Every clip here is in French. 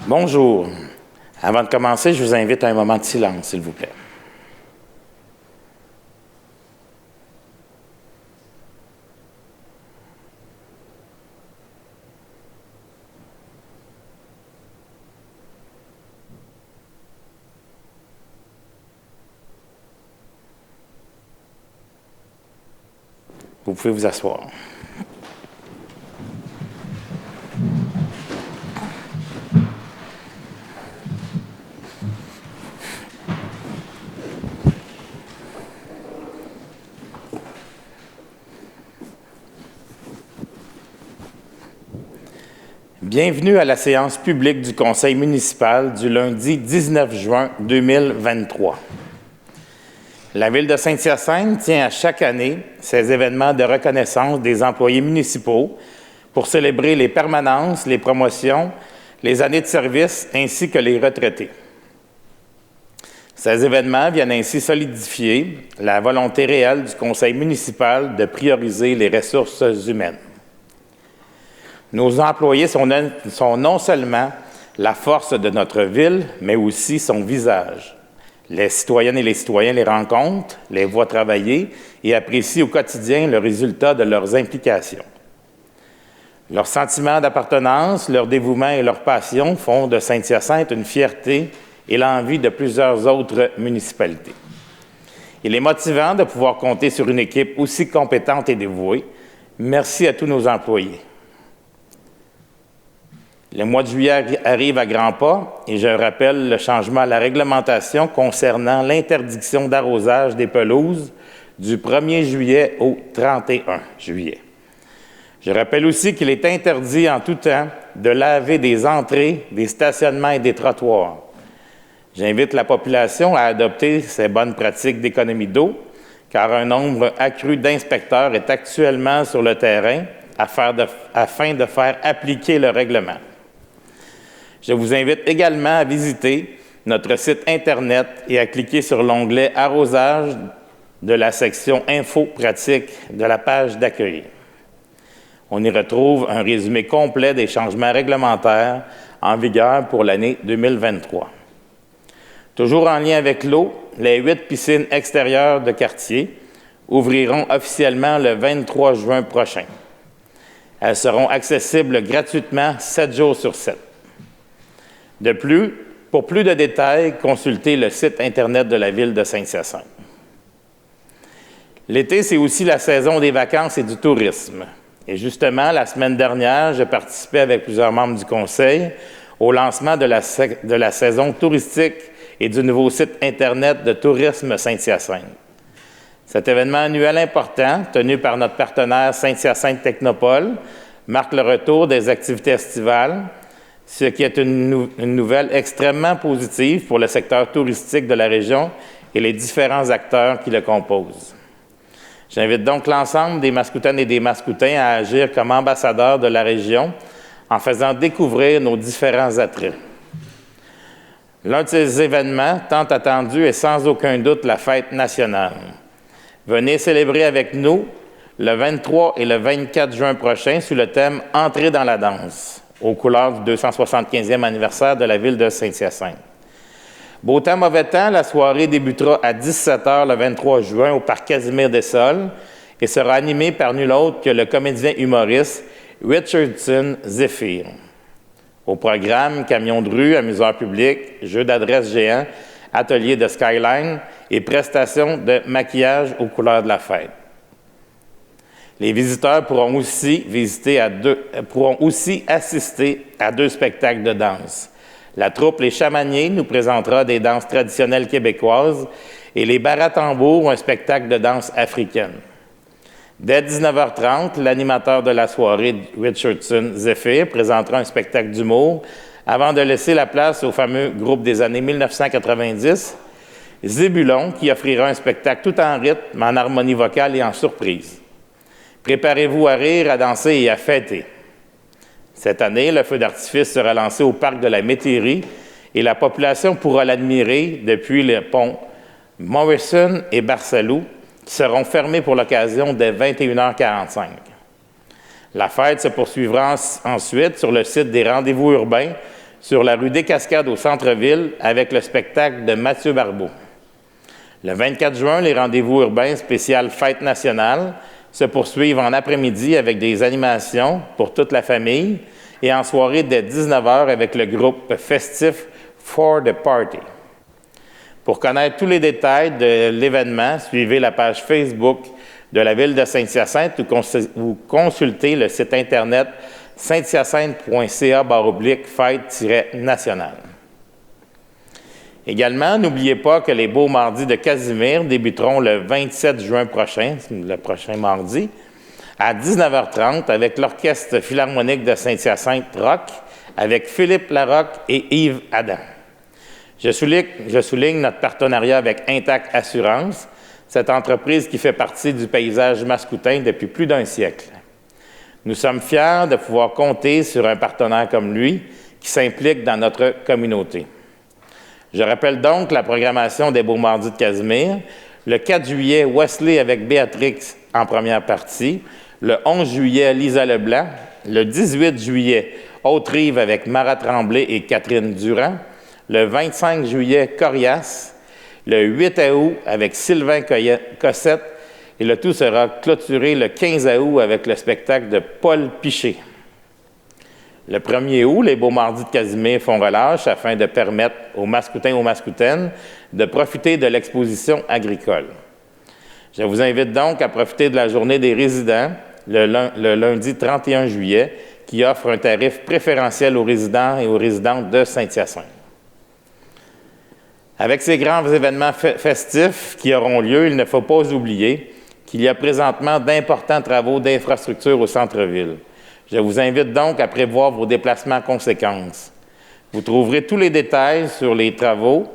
Bonjour. Avant de commencer, je vous invite à un moment de silence, s'il vous plaît. Vous pouvez vous asseoir. Bienvenue à la séance publique du Conseil municipal du lundi 19 juin 2023. La Ville de Saint-Hyacinthe tient à chaque année ses événements de reconnaissance des employés municipaux pour célébrer les permanences, les promotions, les années de service ainsi que les retraités. Ces événements viennent ainsi solidifier la volonté réelle du Conseil municipal de prioriser les ressources humaines. Nos employés sont non seulement la force de notre ville, mais aussi son visage. Les citoyennes et les citoyens les rencontrent, les voient travailler et apprécient au quotidien le résultat de leurs implications. Leur sentiment d'appartenance, leur dévouement et leur passion font de Saint-Hyacinthe une fierté et l'envie de plusieurs autres municipalités. Il est motivant de pouvoir compter sur une équipe aussi compétente et dévouée. Merci à tous nos employés. Le mois de juillet arrive à grands pas et je rappelle le changement à la réglementation concernant l'interdiction d'arrosage des pelouses du 1er juillet au 31 juillet. Je rappelle aussi qu'il est interdit en tout temps de laver des entrées, des stationnements et des trottoirs. J'invite la population à adopter ces bonnes pratiques d'économie d'eau, car un nombre accru d'inspecteurs est actuellement sur le terrain afin de faire appliquer le règlement. Je vous invite également à visiter notre site Internet et à cliquer sur l'onglet « Arrosage » de la section « Infos pratiques » de la page d'accueil. On y retrouve un résumé complet des changements réglementaires en vigueur pour l'année 2023. Toujours en lien avec l'eau, les 8 piscines extérieures de quartier ouvriront officiellement le 23 juin prochain. Elles seront accessibles gratuitement 7 jours sur 7. De plus, pour plus de détails, consultez le site Internet de la Ville de Saint-Hyacinthe. L'été, c'est aussi la saison des vacances et du tourisme. Et justement, la semaine dernière, j'ai participé avec plusieurs membres du Conseil au lancement de la saison touristique et du nouveau site Internet de Tourisme Saint-Hyacinthe. Cet événement annuel important, tenu par notre partenaire Saint-Hyacinthe Technopole, marque le retour des activités estivales, ce qui est une nouvelle extrêmement positive pour le secteur touristique de la région et les différents acteurs qui le composent. J'invite donc l'ensemble des Mascoutaines et des Mascoutains à agir comme ambassadeurs de la région en faisant découvrir nos différents attraits. L'un de ces événements tant attendu est sans aucun doute la fête nationale. Venez célébrer avec nous le 23 et le 24 juin prochain sous le thème « Entrer dans la danse » aux couleurs du 275e anniversaire de la Ville de Saint-Hyacinthe. Beau temps, mauvais temps, la soirée débutera à 17h le 23 juin au parc Casimir-Dessolles et sera animée par nul autre que le comédien humoriste Richardson Zephyr. Au programme, camions de rue, amuseurs publics, jeux d'adresse géants, ateliers de skyline et prestations de maquillage aux couleurs de la fête. Les visiteurs pourront aussi assister à 2 spectacles de danse. La troupe Les Chamaniers nous présentera des danses traditionnelles québécoises et les Baratambours, un spectacle de danse africaine. Dès 19h30, l'animateur de la soirée, Richardson Zephyr, présentera un spectacle d'humour avant de laisser la place au fameux groupe des années 1990, Zébulon, qui offrira un spectacle tout en rythme, en harmonie vocale et en surprise. Préparez-vous à rire, à danser et à fêter. Cette année, le feu d'artifice sera lancé au parc de la Métairie et la population pourra l'admirer depuis les ponts Morrison et Barcelou, qui seront fermés pour l'occasion dès 21h45. La fête se poursuivra ensuite sur le site des rendez-vous urbains sur la rue des Cascades au centre-ville avec le spectacle de Mathieu Barbeau. Le 24 juin, les rendez-vous urbains spécial Fête nationale se poursuivent en après-midi avec des animations pour toute la famille et en soirée dès 19h avec le groupe festif For the Party. Pour connaître tous les détails de l'événement, suivez la page Facebook de la Ville de Saint-Hyacinthe ou consultez le site Internet sainthyacinthe.ca/fête-nationale. Également, n'oubliez pas que les Beaux Mardis de Casimir débuteront le 27 juin prochain, le prochain mardi, à 19h30 avec l'Orchestre philharmonique de Saint-Hyacinthe Rock avec Philippe Larocque et Yves Adam. Je souligne notre partenariat avec Intact Assurance, cette entreprise qui fait partie du paysage mascoutin depuis plus d'un siècle. Nous sommes fiers de pouvoir compter sur un partenaire comme lui qui s'implique dans notre communauté. Je rappelle donc la programmation des Beaux Mardis de Casimir. Le 4 juillet, Wesley avec Béatrix en première partie. Le 11 juillet, Lisa Leblanc. Le 18 juillet, Haute-Rive avec Mara Tremblay et Catherine Durand. Le 25 juillet, Corias. Le 8 août avec Sylvain Cossette. Et le tout sera clôturé le 15 août avec le spectacle de Paul Piché. Le 1er août, les Beaux Mardis de Casimir font relâche afin de permettre aux Mascoutins et aux Mascoutaines de profiter de l'exposition agricole. Je vous invite donc à profiter de la journée des résidents, le lundi 31 juillet, qui offre un tarif préférentiel aux résidents et aux résidentes de Saint-Hyacinthe. Avec ces grands événements festifs qui auront lieu, il ne faut pas oublier qu'il y a présentement d'importants travaux d'infrastructure au centre-ville. Je vous invite donc à prévoir vos déplacements en conséquence. Vous trouverez tous les détails sur les travaux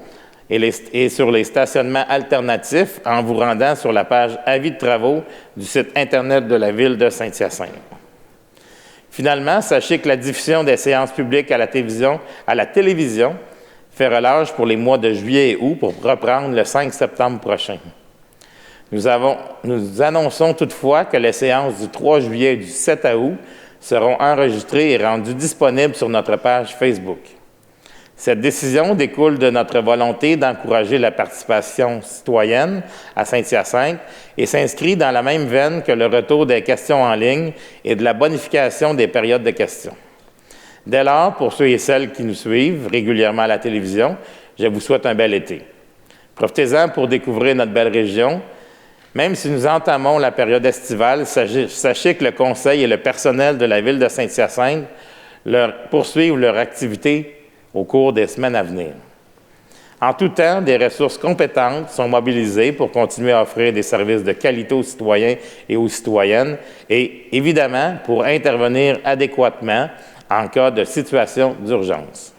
et sur les stationnements alternatifs en vous rendant sur la page Avis de travaux du site Internet de la Ville de Saint-Hyacinthe. Finalement, sachez que la diffusion des séances publiques à la télévision fait relâche pour les mois de juillet et août pour reprendre le 5 septembre prochain. Nous annonçons toutefois que les séances du 3 juillet et du 7 août seront enregistrées et rendues disponibles sur notre page Facebook. Cette décision découle de notre volonté d'encourager la participation citoyenne à Saint-Hyacinthe et s'inscrit dans la même veine que le retour des questions en ligne et de la bonification des périodes de questions. Dès lors, pour ceux et celles qui nous suivent régulièrement à la télévision, je vous souhaite un bel été. Profitez-en pour découvrir notre belle région. Même si nous entamons la période estivale, sachez que le Conseil et le personnel de la Ville de Saint-Hyacinthe poursuivent leur activité au cours des semaines à venir. En tout temps, des ressources compétentes sont mobilisées pour continuer à offrir des services de qualité aux citoyens et aux citoyennes et, évidemment, pour intervenir adéquatement en cas de situation d'urgence.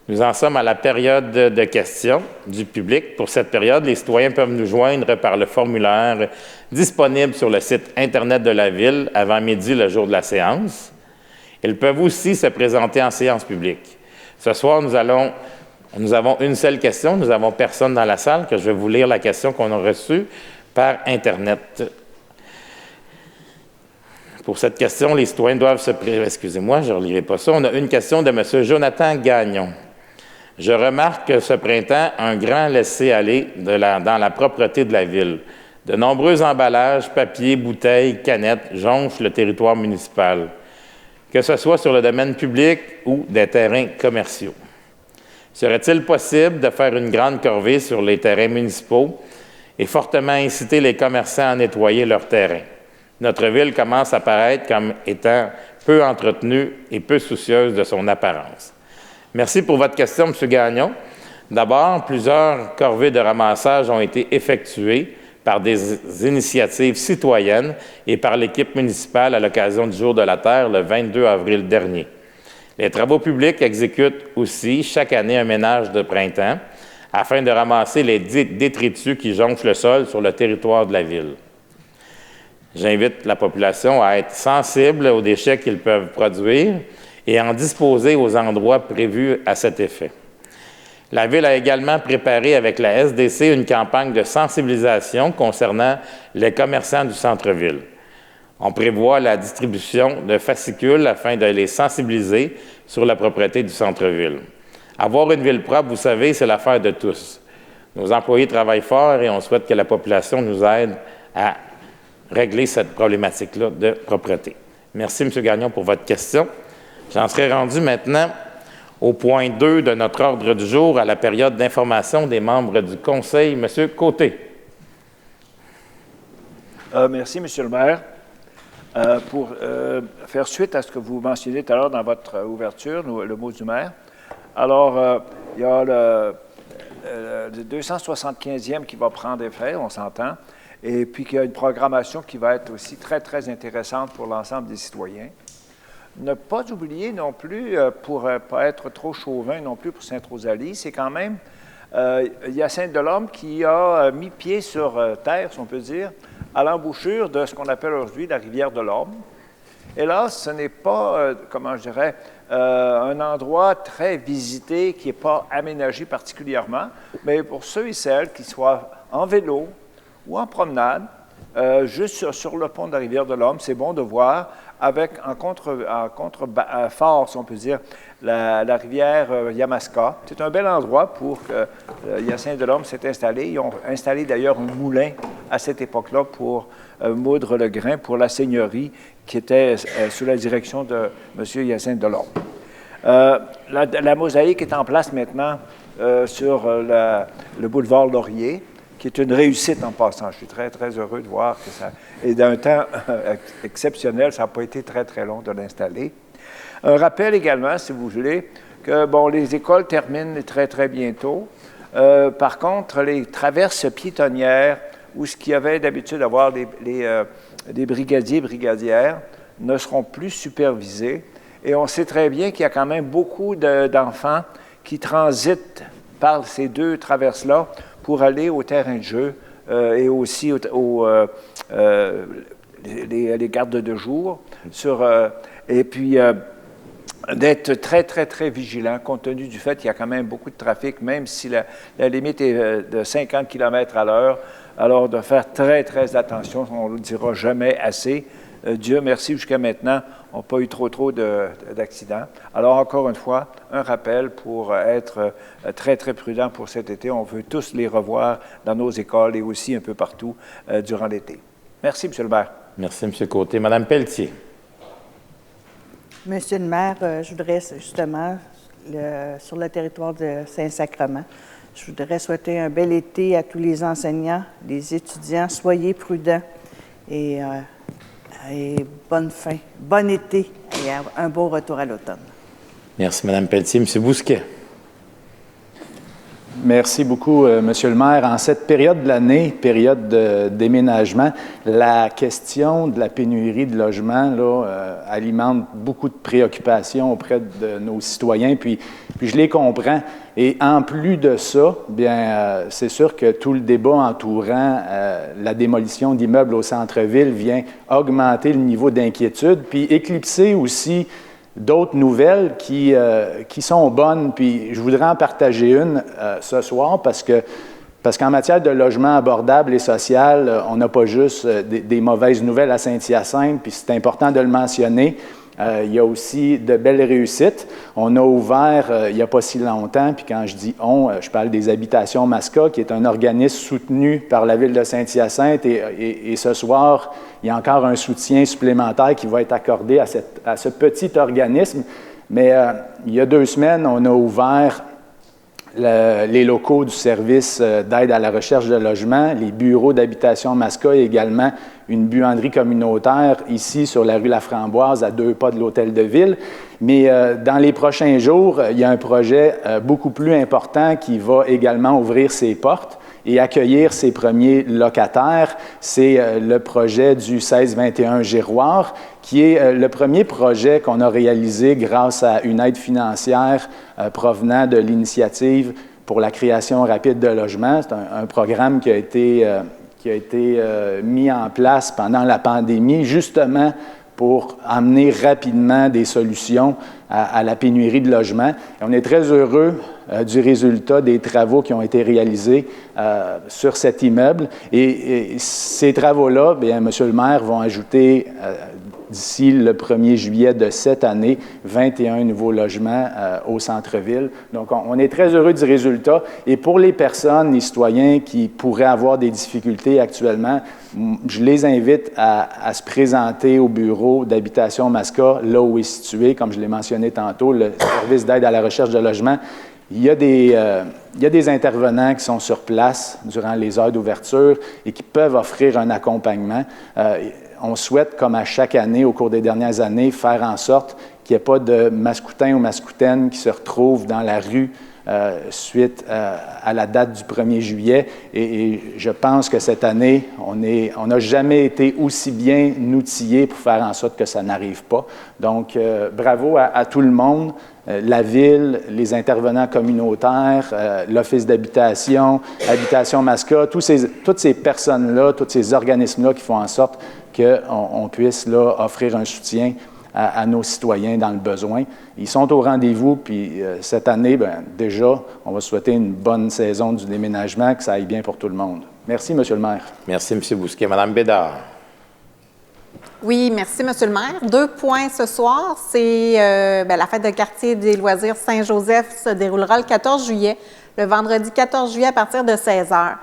Nous en sommes à la période de questions du public. Pour cette période, les citoyens peuvent nous joindre par le formulaire disponible sur le site Internet de la Ville avant midi le jour de la séance. Ils peuvent aussi se présenter en séance publique. Ce soir, nous avons une seule question. Nous n'avons personne dans la salle, que je vais vous lire la question qu'on a reçue par Internet. Pour cette question, les citoyens doivent se présenter. Excusez-moi, je ne relirai pas ça. On a une question de M. Jonathan Gagnon. Je remarque que ce printemps, un grand laisser-aller dans la propreté de la ville. De nombreux emballages, papier, bouteilles, canettes jonchent le territoire municipal, que ce soit sur le domaine public ou des terrains commerciaux. Serait-il possible de faire une grande corvée sur les terrains municipaux et fortement inciter les commerçants à nettoyer leurs terrains? Notre ville commence à paraître comme étant peu entretenue et peu soucieuse de son apparence. Merci pour votre question, M. Gagnon. D'abord, plusieurs corvées de ramassage ont été effectuées par des initiatives citoyennes et par l'équipe municipale à l'occasion du Jour de la Terre le 22 avril dernier. Les travaux publics exécutent aussi chaque année un ménage de printemps afin de ramasser les détritus qui jonchent le sol sur le territoire de la ville. J'invite la population à être sensible aux déchets qu'ils peuvent produire et en disposer aux endroits prévus à cet effet. La Ville a également préparé avec la SDC une campagne de sensibilisation concernant les commerçants du centre-ville. On prévoit la distribution de fascicules afin de les sensibiliser sur la propreté du centre-ville. Avoir une ville propre, vous savez, c'est l'affaire de tous. Nos employés travaillent fort et on souhaite que la population nous aide à régler cette problématique-là de propreté. Merci, M. Gagnon, pour votre question. J'en serai rendu maintenant au point 2 de notre ordre du jour, à la période d'information des membres du Conseil. M. Côté. Merci, M. le maire. Pour faire suite à ce que vous mentionnez tout à l'heure dans votre ouverture, le mot du maire, alors, il y a le 275e qui va prendre effet, on s'entend, et puis qu'il y a une programmation qui va être aussi très, très intéressante pour l'ensemble des citoyens. Ne pas oublier non plus, pour ne pas être trop chauvin non plus pour Sainte-Rosalie, c'est quand même Hyacinthe Delorme qui a mis pied sur terre, si on peut dire, à l'embouchure de ce qu'on appelle aujourd'hui la rivière Delorme. Et là, ce n'est pas, comment je dirais, un endroit très visité qui n'est pas aménagé particulièrement, mais pour ceux et celles qui soient en vélo ou en promenade, juste sur le pont de la rivière Delorme, c'est bon de voir avec en contrefort, si on peut dire, la rivière Yamaska. C'est un bel endroit pour que Hyacinthe Delorme s'est installé. Ils ont installé d'ailleurs un moulin à cette époque-là pour moudre le grain pour la seigneurie qui était sous la direction de M. Hyacinthe Delorme. La mosaïque est en place maintenant sur le boulevard Laurier, qui est une réussite en passant. Je suis très, très heureux de voir que ça... Et d'un temps exceptionnel, ça n'a pas été très, très long de l'installer. Un rappel également, si vous voulez, que, bon, les écoles terminent très, très bientôt. Par contre, les traverses piétonnières, où ce qu'il y avait d'habitude d'avoir des brigadiers et brigadières, ne seront plus supervisés. Et on sait très bien qu'il y a quand même beaucoup d'enfants qui transitent par ces deux traverses-là pour aller au terrain de jeu et aussi les gardes de jour. Et puis, d'être très, très, très vigilant, compte tenu du fait qu'il y a quand même beaucoup de trafic, même si la limite est de 50 km à l'heure. Alors, de faire très, très attention, on ne le dira jamais assez. Dieu merci, jusqu'à maintenant, on n'a pas eu trop d'accidents. Alors, encore une fois, un rappel pour être très, très prudent pour cet été. On veut tous les revoir dans nos écoles et aussi un peu partout durant l'été. Merci, M. le maire. Merci, M. Côté. Mme Pelletier. Monsieur le maire, je voudrais justement, sur le territoire de Saint-Sacrement, je voudrais souhaiter un bel été à tous les enseignants, les étudiants. Soyez prudents et bonne fin, bon été et un beau retour à l'automne. Merci, Mme Pelletier. M. Bousquet. Merci beaucoup, Monsieur le maire. En cette période de l'année, période de déménagement, la question de la pénurie de logements alimente beaucoup de préoccupations auprès de nos citoyens, puis je les comprends. Et en plus de ça, bien, c'est sûr que tout le débat entourant la démolition d'immeubles au centre-ville vient augmenter le niveau d'inquiétude, puis éclipser aussi d'autres nouvelles qui sont bonnes. Puis je voudrais en partager une ce soir parce qu'en matière de logement abordable et social, on n'a pas juste des mauvaises nouvelles à Saint-Hyacinthe, puis c'est important de le mentionner. Il y a aussi de belles réussites. On a ouvert il n'y a pas si longtemps, puis quand je dis « on », je parle des Habitations Masca, qui est un organisme soutenu par la Ville de Saint-Hyacinthe. Et ce soir, il y a encore un soutien supplémentaire qui va être accordé à ce petit organisme. Mais il y a 2 semaines, on a ouvert les locaux du service d'aide à la recherche de logement, les bureaux d'Habitation Masca et également une buanderie communautaire ici sur la rue Laframboise à 2 pas de l'hôtel de ville. Mais dans les prochains jours, il y a un projet beaucoup plus important qui va également ouvrir ses portes et accueillir ses premiers locataires. C'est le projet du 1621 Giroir, qui est le premier projet qu'on a réalisé grâce à une aide financière provenant de l'Initiative pour la création rapide de logements. C'est un programme qui a été mis en place pendant la pandémie, justement pour amener rapidement des solutions à la pénurie de logements. Et on est très heureux du résultat des travaux qui ont été réalisés sur cet immeuble. Et ces travaux-là, bien, Monsieur le maire, vont ajouter d'ici le 1er juillet de cette année, 21 nouveaux logements au centre-ville. Donc, on est très heureux du résultat. Et pour les personnes, les citoyens qui pourraient avoir des difficultés actuellement, je les invite à se présenter au bureau d'habitation Masca, là où est situé, comme je l'ai mentionné tantôt, le service d'aide à la recherche de logement. Il y a des intervenants qui sont sur place durant les heures d'ouverture et qui peuvent offrir un accompagnement. On souhaite, comme à chaque année, au cours des dernières années, faire en sorte qu'il n'y ait pas de mascoutins ou mascoutaines qui se retrouvent dans la rue suite à la date du 1er juillet. Et je pense que cette année, on n'a jamais été aussi bien outillés pour faire en sorte que ça n'arrive pas. Donc, bravo à tout le monde, la Ville, les intervenants communautaires, l'Office d'habitation, Habitation Masca, toutes ces personnes-là, tous ces organismes-là qui font en sorte qu'on puisse là, offrir un soutien à nos citoyens dans le besoin. Ils sont au rendez-vous, puis cette année, bien, déjà, on va souhaiter une bonne saison du déménagement, que ça aille bien pour tout le monde. Merci, Monsieur le maire. Merci, M. Bousquet. Madame Bédard. Oui, merci, Monsieur le maire. 2 points ce soir. C'est la fête de quartier des loisirs Saint-Joseph se déroulera le 14 juillet, le vendredi 14 juillet à partir de 16h.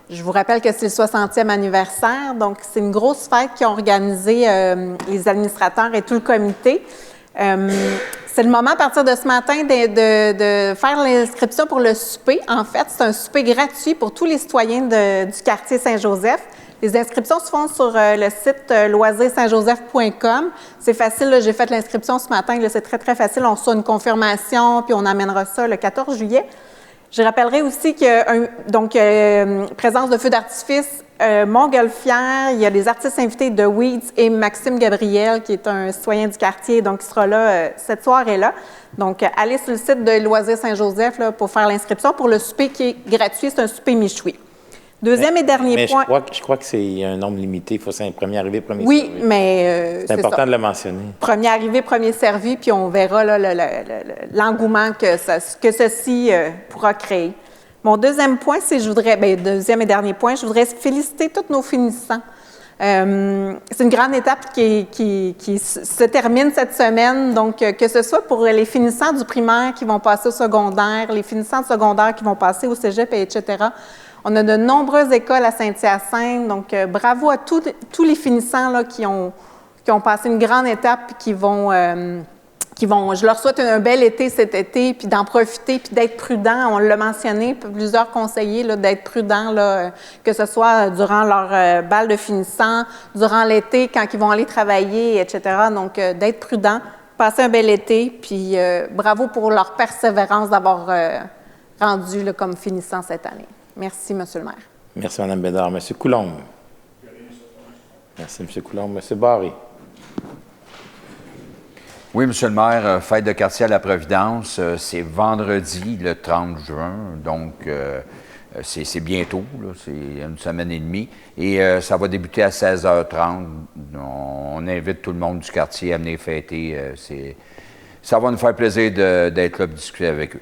Je vous rappelle que c'est le 60e anniversaire, donc c'est une grosse fête qui ont organisé les administrateurs et tout le comité. C'est le moment à partir de ce matin de faire l'inscription pour le souper. En fait, c'est un souper gratuit pour tous les citoyens du quartier Saint-Joseph. Les inscriptions se font sur le site loisirssaintjoseph.com. C'est facile, là, j'ai fait l'inscription ce matin, là, c'est très, très facile. On reçoit une confirmation, puis on amènera ça le 14 juillet. Je rappellerai aussi que, présence de feux d'artifice, Montgolfière, il y a des artistes invités de Weeds et Maxime Gabriel, qui est un citoyen du quartier, donc il sera là cette soirée-là. Donc, allez sur le site de Loisirs Saint-Joseph là, pour faire l'inscription pour le souper qui est gratuit, c'est un souper michoui. Deuxième et dernier point. Je crois que c'est un nombre limité. Il faut c'est un premier arrivé, premier servi. Oui, mais c'est important ça. De le mentionner. Premier arrivé, premier servi, puis on verra là, l'engouement que ceci pourra créer. Mon deuxième point, c'est deuxième et dernier point, je voudrais féliciter tous nos finissants. C'est une grande étape qui se termine cette semaine, donc que ce soit pour les finissants du primaire qui vont passer au secondaire, les finissants de secondaire qui vont passer au cégep, etc. On a de nombreuses écoles à Saint-Hyacinthe, donc bravo à tous les finissants là, qui ont passé une grande étape et qui vont, je leur souhaite un bel été cet été, puis d'en profiter, puis d'être prudents. On l'a mentionné, plusieurs conseillers, là, d'être prudents, là, que ce soit durant leur bal de finissant, durant l'été, quand ils vont aller travailler, etc. Donc, d'être prudents, passer un bel été, puis bravo pour leur persévérance d'avoir rendu là, comme finissant cette année. Merci, M. le maire. Merci, Mme Bédard. M. Coulombe. Merci, M. Coulombe. M. Barry. Oui, M. le maire, fête de quartier à la Providence, c'est vendredi, le 30 juin, donc c'est bientôt, là, c'est une semaine et demie, et ça va débuter à 16h30. On invite tout le monde du quartier à venir fêter. Ça va nous faire plaisir d'être là pour discuter avec eux.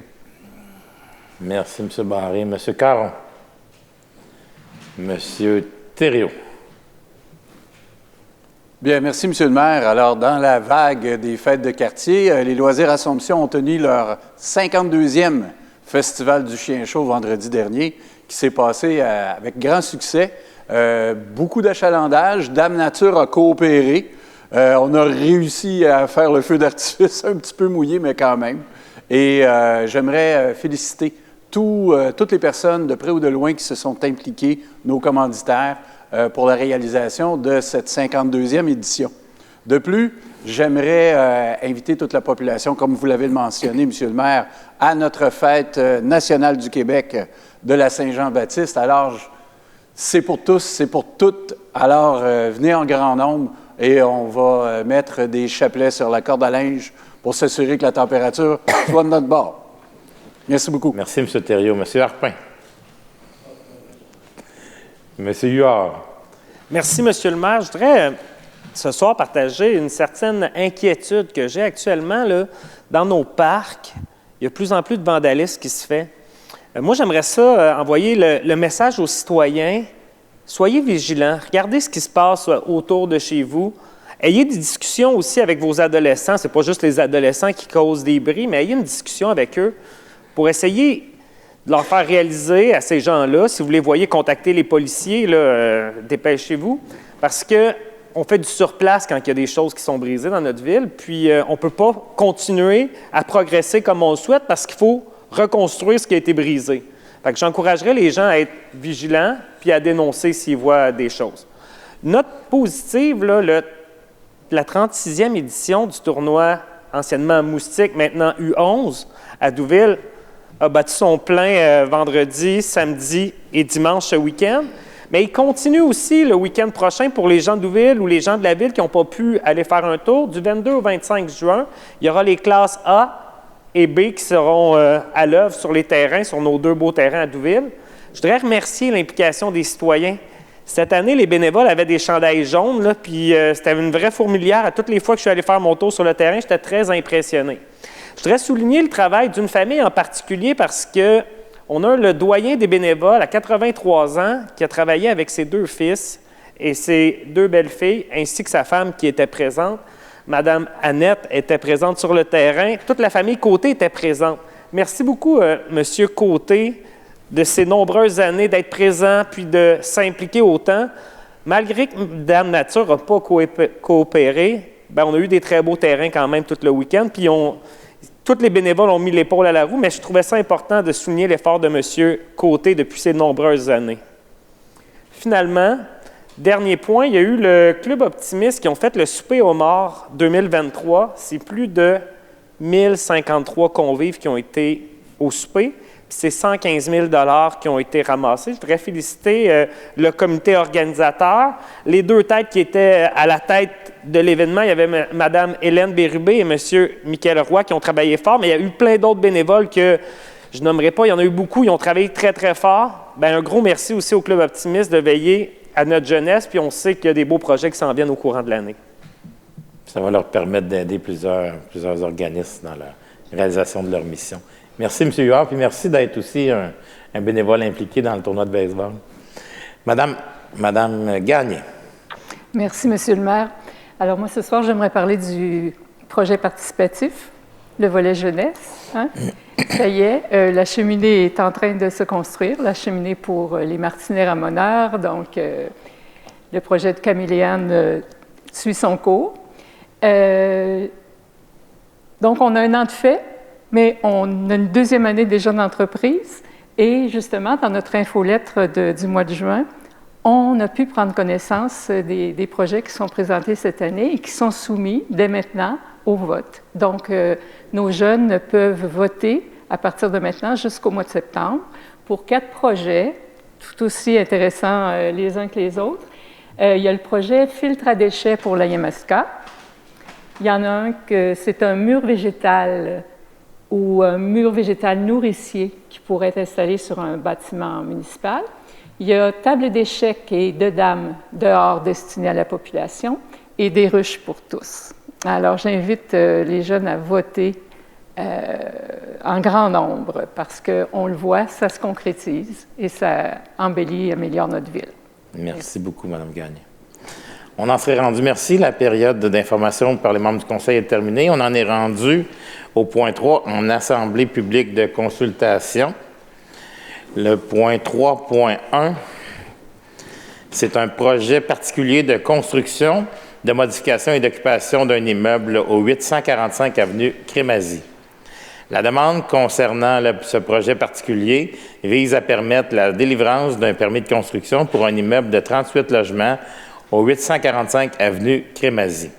Merci, M. Barré. M. Caron. M. Thériault. Bien, merci, M. le maire. Alors, dans la vague des fêtes de quartier, les Loisirs Assomption ont tenu leur 52e Festival du Chien Chaud vendredi dernier, qui s'est passé avec grand succès. Beaucoup d'achalandage. Dame Nature a coopéré. On a réussi à faire le feu d'artifice un petit peu mouillé, mais quand même. Et j'aimerais féliciter toutes les personnes de près ou de loin qui se sont impliquées, nos commanditaires, pour la réalisation de cette 52e édition. De plus, j'aimerais inviter toute la population, comme vous l'avez mentionné, Monsieur le maire, à notre fête nationale du Québec de la Saint-Jean-Baptiste. Alors, c'est pour tous, c'est pour toutes. Alors, venez en grand nombre et on va mettre des chapelets sur la corde à linge pour s'assurer que la température soit de notre bord. Merci beaucoup. Merci, M. Thériault. M. Harpin. M. Huard. Merci, M. le maire. Je voudrais ce soir partager une certaine inquiétude que j'ai actuellement là, dans nos parcs. Il y a de plus en plus de vandalisme qui se fait. Moi, j'aimerais ça envoyer le message aux citoyens. Soyez vigilants. Regardez ce qui se passe autour de chez vous. Ayez des discussions aussi avec vos adolescents. Ce n'est pas juste les adolescents qui causent des bris, mais ayez une discussion avec eux pour essayer de leur faire réaliser à ces gens-là, si vous les voyez contacter les policiers, dépêchez-vous, parce qu'on fait du surplace quand il y a des choses qui sont brisées dans notre ville, puis on ne peut pas continuer à progresser comme on le souhaite parce qu'il faut reconstruire ce qui a été brisé. Fait que j'encouragerais les gens à être vigilants puis à dénoncer s'ils voient des choses. Note positive, là, la 36e édition du tournoi anciennement Moustique, maintenant U11, à Douville, a battu son plein vendredi, samedi et dimanche ce week-end. Mais il continue aussi le week-end prochain pour les gens de Douville ou les gens de la ville qui n'ont pas pu aller faire un tour. Du 22 au 25 juin, il y aura les classes A et B qui seront à l'œuvre sur les terrains, sur nos 2 beaux terrains à Douville. Je voudrais remercier l'implication des citoyens. Cette année, les bénévoles avaient des chandails jaunes, là, puis c'était une vraie fourmilière. À toutes les fois que je suis allé faire mon tour sur le terrain, j'étais très impressionné. Je voudrais souligner le travail d'une famille en particulier parce qu'on a le doyen des bénévoles à 83 ans qui a travaillé avec ses 2 fils et ses 2 belles-filles, ainsi que sa femme qui était présente. Madame Annette était présente sur le terrain. Toute la famille Côté était présente. Merci beaucoup, Monsieur Côté, de ces nombreuses années d'être présent puis de s'impliquer autant. Malgré que Dame Nature n'a pas coopéré, bien, on a eu des très beaux terrains quand même tout le week-end. Puis tous les bénévoles ont mis l'épaule à la roue, mais je trouvais ça important de souligner l'effort de M. Côté depuis ces nombreuses années. Finalement, dernier point, il y a eu le Club Optimiste qui ont fait le souper aux morts 2023. C'est plus de 1053 convives qui ont été au souper. C'est 115 000 $ qui ont été ramassés. Je voudrais féliciter le comité organisateur. Les 2 têtes qui étaient à la tête de l'événement, il y avait Mme Hélène Bérubé et M. Michael Roy qui ont travaillé fort, mais il y a eu plein d'autres bénévoles que je nommerai pas. Il y en a eu beaucoup, ils ont travaillé très, très fort. Bien, un gros merci aussi au Club Optimiste de veiller à notre jeunesse, puis on sait qu'il y a des beaux projets qui s'en viennent au courant de l'année. Ça va leur permettre d'aider plusieurs organismes dans la réalisation de leur mission. Merci, M. Huard, puis merci d'être aussi un bénévole impliqué dans le tournoi de baseball. Madame Gagné. Merci, M. le maire. Alors, moi, ce soir, j'aimerais parler du projet participatif, le volet jeunesse. Hein? Ça y est, la cheminée est en train de se construire, la cheminée pour les martinets ramoneurs. Donc, le projet de Caméléane suit son cours. Donc, on a 1 an de fait. Mais on a une 2e année déjà d'entreprise et justement, dans notre infolettre du mois de juin, on a pu prendre connaissance des projets qui sont présentés cette année et qui sont soumis dès maintenant au vote. Donc, nos jeunes peuvent voter à partir de maintenant jusqu'au mois de septembre pour 4 projets, tout aussi intéressants les uns que les autres. Il y a le projet filtre à déchets pour la Yamaska. Il y en a un que c'est un mur végétal ou un mur végétal nourricier qui pourrait être installé sur un bâtiment municipal. Il y a table d'échecs et de dames dehors destinées à la population et des ruches pour tous. Alors, j'invite les jeunes à voter en grand nombre parce qu'on le voit, ça se concrétise et ça embellit et améliore notre ville. Merci beaucoup, Mme Gagné. On en serait rendu, merci. La période d'information par les membres du Conseil est terminée. On en est rendu au point 3, en assemblée publique de consultation. Le point 3.1, c'est un projet particulier de construction, de modification et d'occupation d'un immeuble au 845 avenue Crémazie. La demande concernant ce projet particulier vise à permettre la délivrance d'un permis de construction pour un immeuble de 38 logements au 845 avenue Crémazie.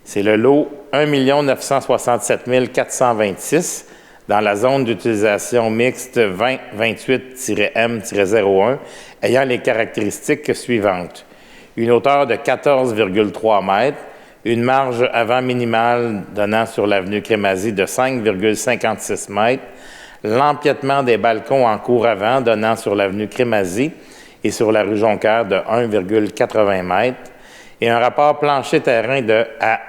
C'est le lot 1 967 426 dans la zone d'utilisation mixte 2028-M-01 ayant les caractéristiques suivantes. Une hauteur de 14,3 mètres, une marge avant minimale donnant sur l'avenue Crémazie de 5,56 mètres, l'empiètement des balcons en cour avant donnant sur l'avenue Crémazie et sur la rue Joncaire de 1,80 mètres et un rapport plancher-terrain à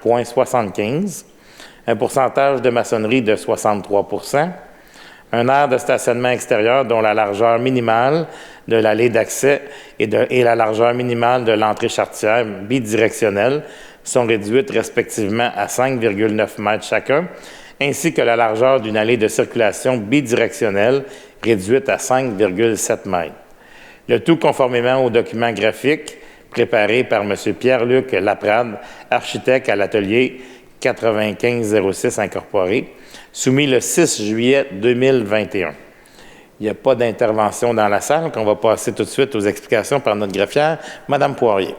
1,75, un pourcentage de maçonnerie de 63 %, un aire de stationnement extérieur dont la largeur minimale de l'allée d'accès et la largeur minimale de l'entrée charretière bidirectionnelle sont réduites respectivement à 5,9 mètres chacun, ainsi que la largeur d'une allée de circulation bidirectionnelle réduite à 5,7 mètres. Le tout conformément au document graphique préparé par M. Pierre-Luc Laprade, architecte à l'atelier 9506 Incorporé, soumis le 6 juillet 2021. Il n'y a pas d'intervention dans la salle, qu'on va passer tout de suite aux explications par notre greffière. Madame Poirier.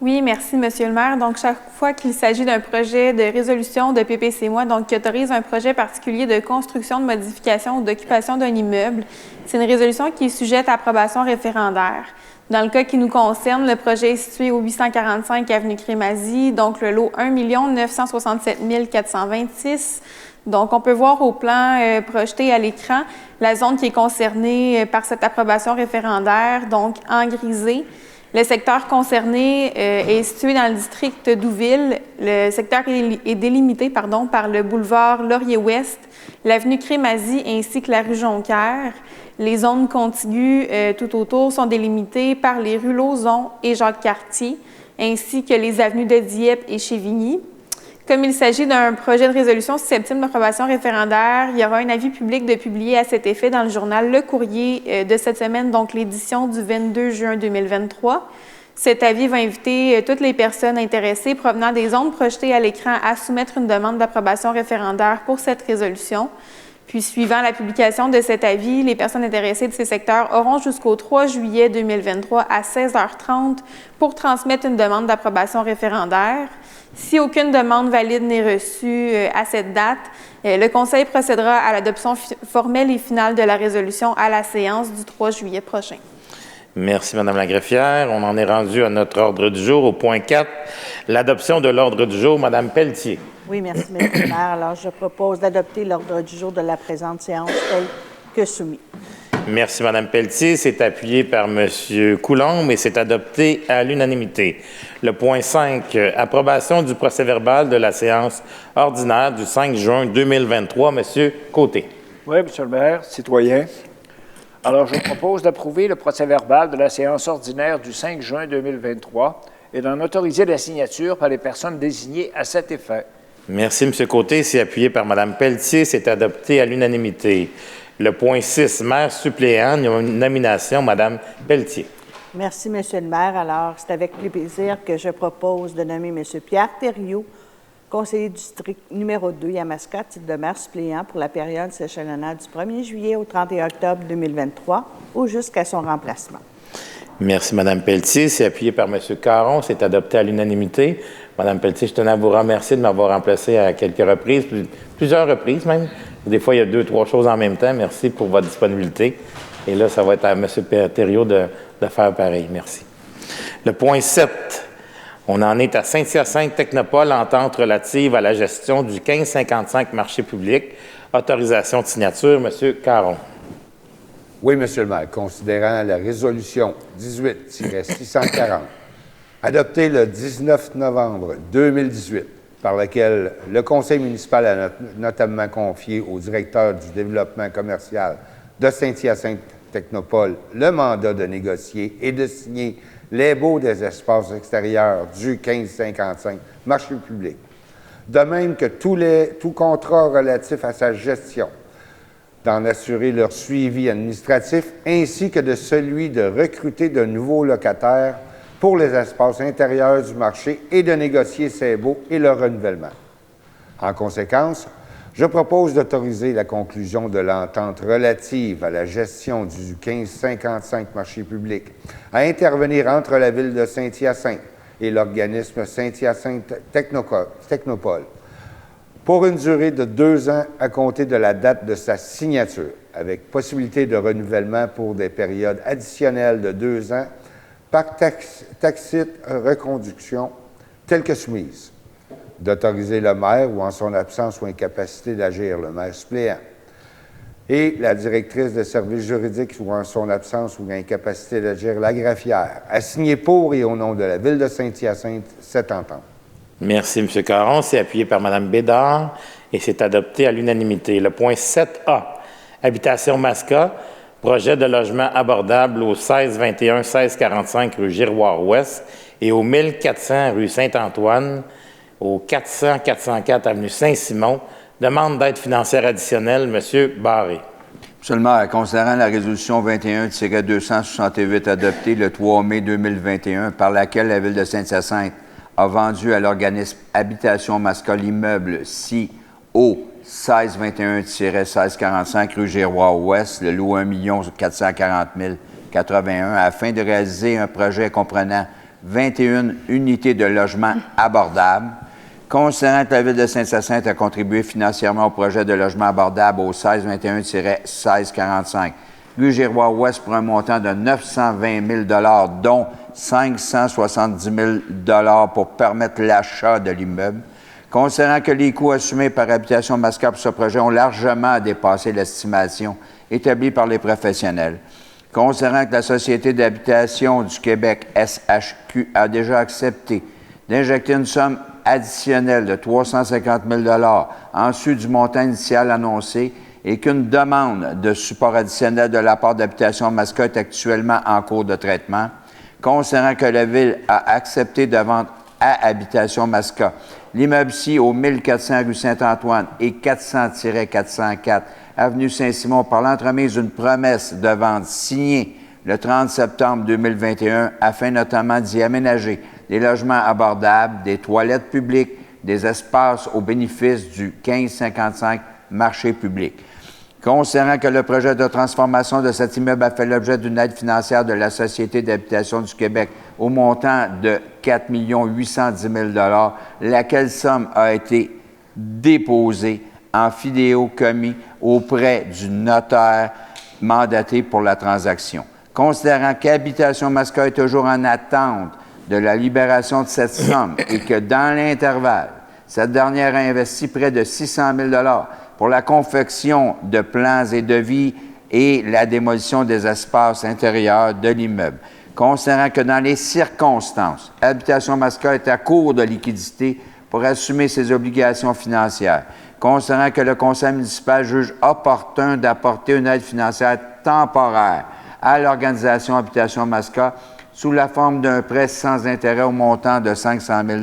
Oui, merci, Monsieur le maire. Donc, chaque fois qu'il s'agit d'un projet de résolution de PPC-moi, donc qui autorise un projet particulier de construction, de modification ou d'occupation d'un immeuble, c'est une résolution qui est sujette à approbation référendaire. Dans le cas qui nous concerne, le projet est situé au 845 avenue Crémazie, donc le lot 1 967 426. Donc, on peut voir au plan projeté à l'écran la zone qui est concernée par cette approbation référendaire, donc en grisé. Le secteur concerné est situé dans le district d'Ouville. Le secteur est délimité par le boulevard Laurier-Ouest, l'avenue Crémazie ainsi que la rue Jonquière. Les zones contiguës tout autour sont délimitées par les rues Lauzon et Jacques-Cartier, ainsi que les avenues de Dieppe et Chevigny. Comme il s'agit d'un projet de résolution susceptible d'approbation référendaire, il y aura un avis public de publier à cet effet dans le journal Le Courrier de cette semaine, donc l'édition du 22 juin 2023. Cet avis va inviter toutes les personnes intéressées provenant des zones projetées à l'écran à soumettre une demande d'approbation référendaire pour cette résolution. Puis, suivant la publication de cet avis, les personnes intéressées de ces secteurs auront jusqu'au 3 juillet 2023 à 16h30 pour transmettre une demande d'approbation référendaire. Si aucune demande valide n'est reçue à cette date, le Conseil procédera à l'adoption formelle et finale de la résolution à la séance du 3 juillet prochain. Merci, Madame la greffière. On en est rendu à notre ordre du jour, au point 4, l'adoption de l'ordre du jour. Madame Pelletier. Oui, merci, M. le maire. Alors, je propose d'adopter l'ordre du jour de la présente séance tel que soumis. Merci, Mme Pelletier. C'est appuyé par M. Coulombe et c'est adopté à l'unanimité. Le point 5, approbation du procès-verbal de la séance ordinaire du 5 juin 2023. M. Côté. Oui, M. le maire, citoyen. Alors, je propose d'approuver le procès-verbal de la séance ordinaire du 5 juin 2023 et d'en autoriser la signature par les personnes désignées à cet effet. Merci, M. Côté. C'est appuyé par Mme Pelletier. C'est adopté à l'unanimité. Le point 6, maire suppléant, nomination, Mme Pelletier. Merci, M. le maire. Alors, c'est avec plaisir que je propose de nommer M. Pierre Thériault, conseiller du district numéro 2 Yamaska, titre de maire suppléant pour la période s'échelonnant du 1er juillet au 31 octobre 2023 ou jusqu'à son remplacement. Merci, Mme Pelletier. C'est appuyé par M. Caron. C'est adopté à l'unanimité. Mme Pelletier, je tenais à vous remercier de m'avoir remplacé à quelques reprises, plusieurs reprises même. Des fois, il y a 2, 3 choses en même temps. Merci pour votre disponibilité. Et là, ça va être à M. Thériault de faire pareil. Merci. Le point 7, on en est à Saint-Hyacinthe Technopole, entente relative à la gestion du 1555 marché public. Autorisation de signature, M. Caron. Oui, M. le maire. Considérant la résolution 18-640, adoptée le 19 novembre 2018, par laquelle le conseil municipal a notamment confié au directeur du développement commercial de Saint-Hyacinthe Technopole le mandat de négocier et de signer les baux des espaces extérieurs du 1555 marché public. De même que tout contrat relatif à sa gestion, d'en assurer leur suivi administratif, ainsi que de celui de recruter de nouveaux locataires pour les espaces intérieurs du marché et de négocier ces baux et leur renouvellement. En conséquence, je propose d'autoriser la conclusion de l'entente relative à la gestion du 1555 marché public à intervenir entre la Ville de Saint-Hyacinthe et l'organisme Saint-Hyacinthe Technopole pour une durée de 2 ans à compter de la date de sa signature, avec possibilité de renouvellement pour des périodes additionnelles de 2 ans par tacite reconduction telle que soumise, d'autoriser le maire ou en son absence ou incapacité d'agir le maire suppléant, et la directrice de services juridiques ou en son absence ou incapacité d'agir, la greffière, a signé pour et au nom de la Ville de Saint-Hyacinthe cette entente. Merci, M. Caron. C'est appuyé par Mme Bédard et c'est adopté à l'unanimité. Le point 7A, Habitation Masca, projet de logement abordable au 1621 1645 rue Giroir-Ouest et au 1400 rue Saint-Antoine, au 400 404 avenue Saint-Simon. Demande d'aide financière additionnelle, M. Barré. Monsieur le maire, considérant la résolution 21-268 adoptée le 3 mai 2021 par laquelle la Ville de Saint-Hyacinthe a vendu à l'organisme Habitation Masca l'immeuble CIO 1621-1645 rue Giroir-Ouest, le lot 1 440 081 afin de réaliser un projet comprenant 21 unités de logement abordables. Considérant que la Ville de Saint-Hyacinthe a contribué financièrement au projet de logement abordable au 1621-1645 rue Giroir-Ouest pour un montant de 920 000 dont 570 000 pour permettre l'achat de l'immeuble. Considérant que les coûts assumés par Habitation Masca pour ce projet ont largement dépassé l'estimation établie par les professionnels. Considérant que la Société d'habitation du Québec, SHQ, a déjà accepté d'injecter une somme additionnelle de 350 000 en dessous du montant initial annoncé et qu'une demande de support additionnel de la part d'Habitation Masca est actuellement en cours de traitement. Considérant que la Ville a accepté de vendre à Habitation Masca l'immeuble-ci au 1400 rue Saint-Antoine et 400-404 avenue Saint-Simon par l'entremise d'une promesse de vente signée le 30 septembre 2021 afin notamment d'y aménager des logements abordables, des toilettes publiques, des espaces au bénéfice du 1555 marché public. Considérant que le projet de transformation de cet immeuble a fait l'objet d'une aide financière de la Société d'habitation du Québec au montant de 4 810 000 laquelle somme a été déposée en fidéocommis auprès du notaire mandaté pour la transaction. Considérant qu'Habitation Masca est toujours en attente de la libération de cette somme et que dans l'intervalle, cette dernière a investi près de 600 000 pour la confection de plans et devis et la démolition des espaces intérieurs de l'immeuble. Considérant que dans les circonstances, Habitation Masca est à court de liquidité pour assumer ses obligations financières. Considérant que le conseil municipal juge opportun d'apporter une aide financière temporaire à l'organisation Habitation Masca sous la forme d'un prêt sans intérêt au montant de 500 000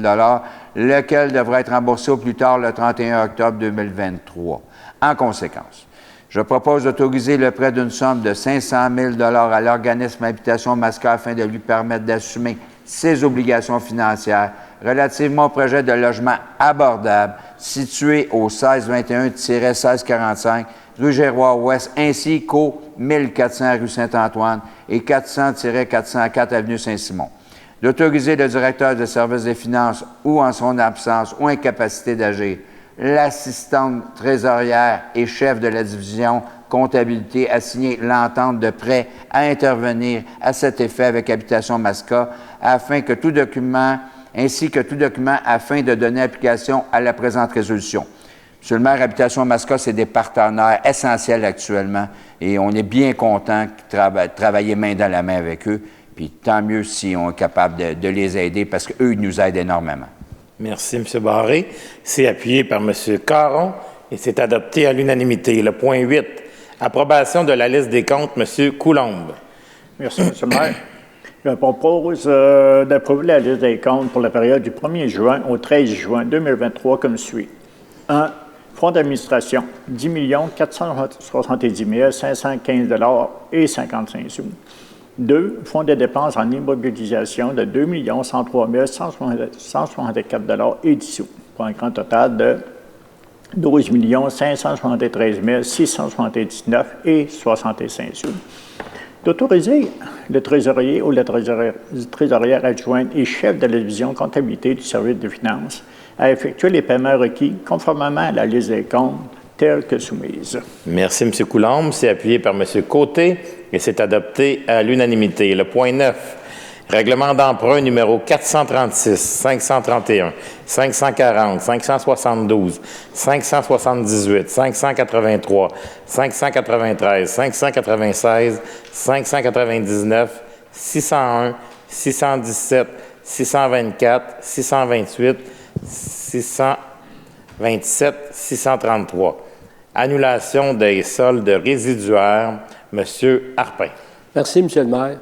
lequel devra être remboursé au plus tard le 31 octobre 2023. En conséquence, je propose d'autoriser le prêt d'une somme de 500 000 à l'organisme Habitation Masca afin de lui permettre d'assumer ses obligations financières relativement au projet de logement abordable situé au 1621-1645 rue Giroir-Ouest ainsi qu'au 1400 rue Saint-Antoine et 400-404 avenue Saint-Simon. D'autoriser le directeur de service des finances ou en son absence ou incapacité d'agir, l'assistante trésorière et chef de la division comptabilité à signer l'entente de prêt à intervenir à cet effet avec Habitation Masca ainsi que tout document afin de donner application à la présente résolution. Monsieur le maire, Habitation Masca, c'est des partenaires essentiels actuellement et on est bien content de travailler main dans la main avec eux. Puis tant mieux si on est capable de les aider parce qu'eux, ils nous aident énormément. Merci, M. Barré. C'est appuyé par M. Caron et c'est adopté à l'unanimité. Le point 8, approbation de la liste des comptes, M. Coulombe. Merci, M. le maire. Je propose d'approuver la liste des comptes pour la période du 1er juin au 13 juin 2023 comme suit. 1. Fonds d'administration, 10 470 515 et 55 sous. 2. Fonds de dépenses en immobilisation de 2 103 164 et 10 sous, pour un grand total de 12 573 679 et 65 sous. D'autoriser le trésorier ou la trésorière adjointe et chef de la division comptabilité du service de finances à effectuer les paiements requis conformément à la liste des comptes telle que soumise. Merci, M. Coulombe. C'est appuyé par M. Côté et c'est adopté à l'unanimité. Le point 9, Règlement d'emprunt numéro 436, 531, 540, 572, 578, 583, 593, 596, 599, 601, 617, 624, 628, 627, 633. Annulation des soldes résiduaires. Monsieur Harpin. Merci, Monsieur le maire.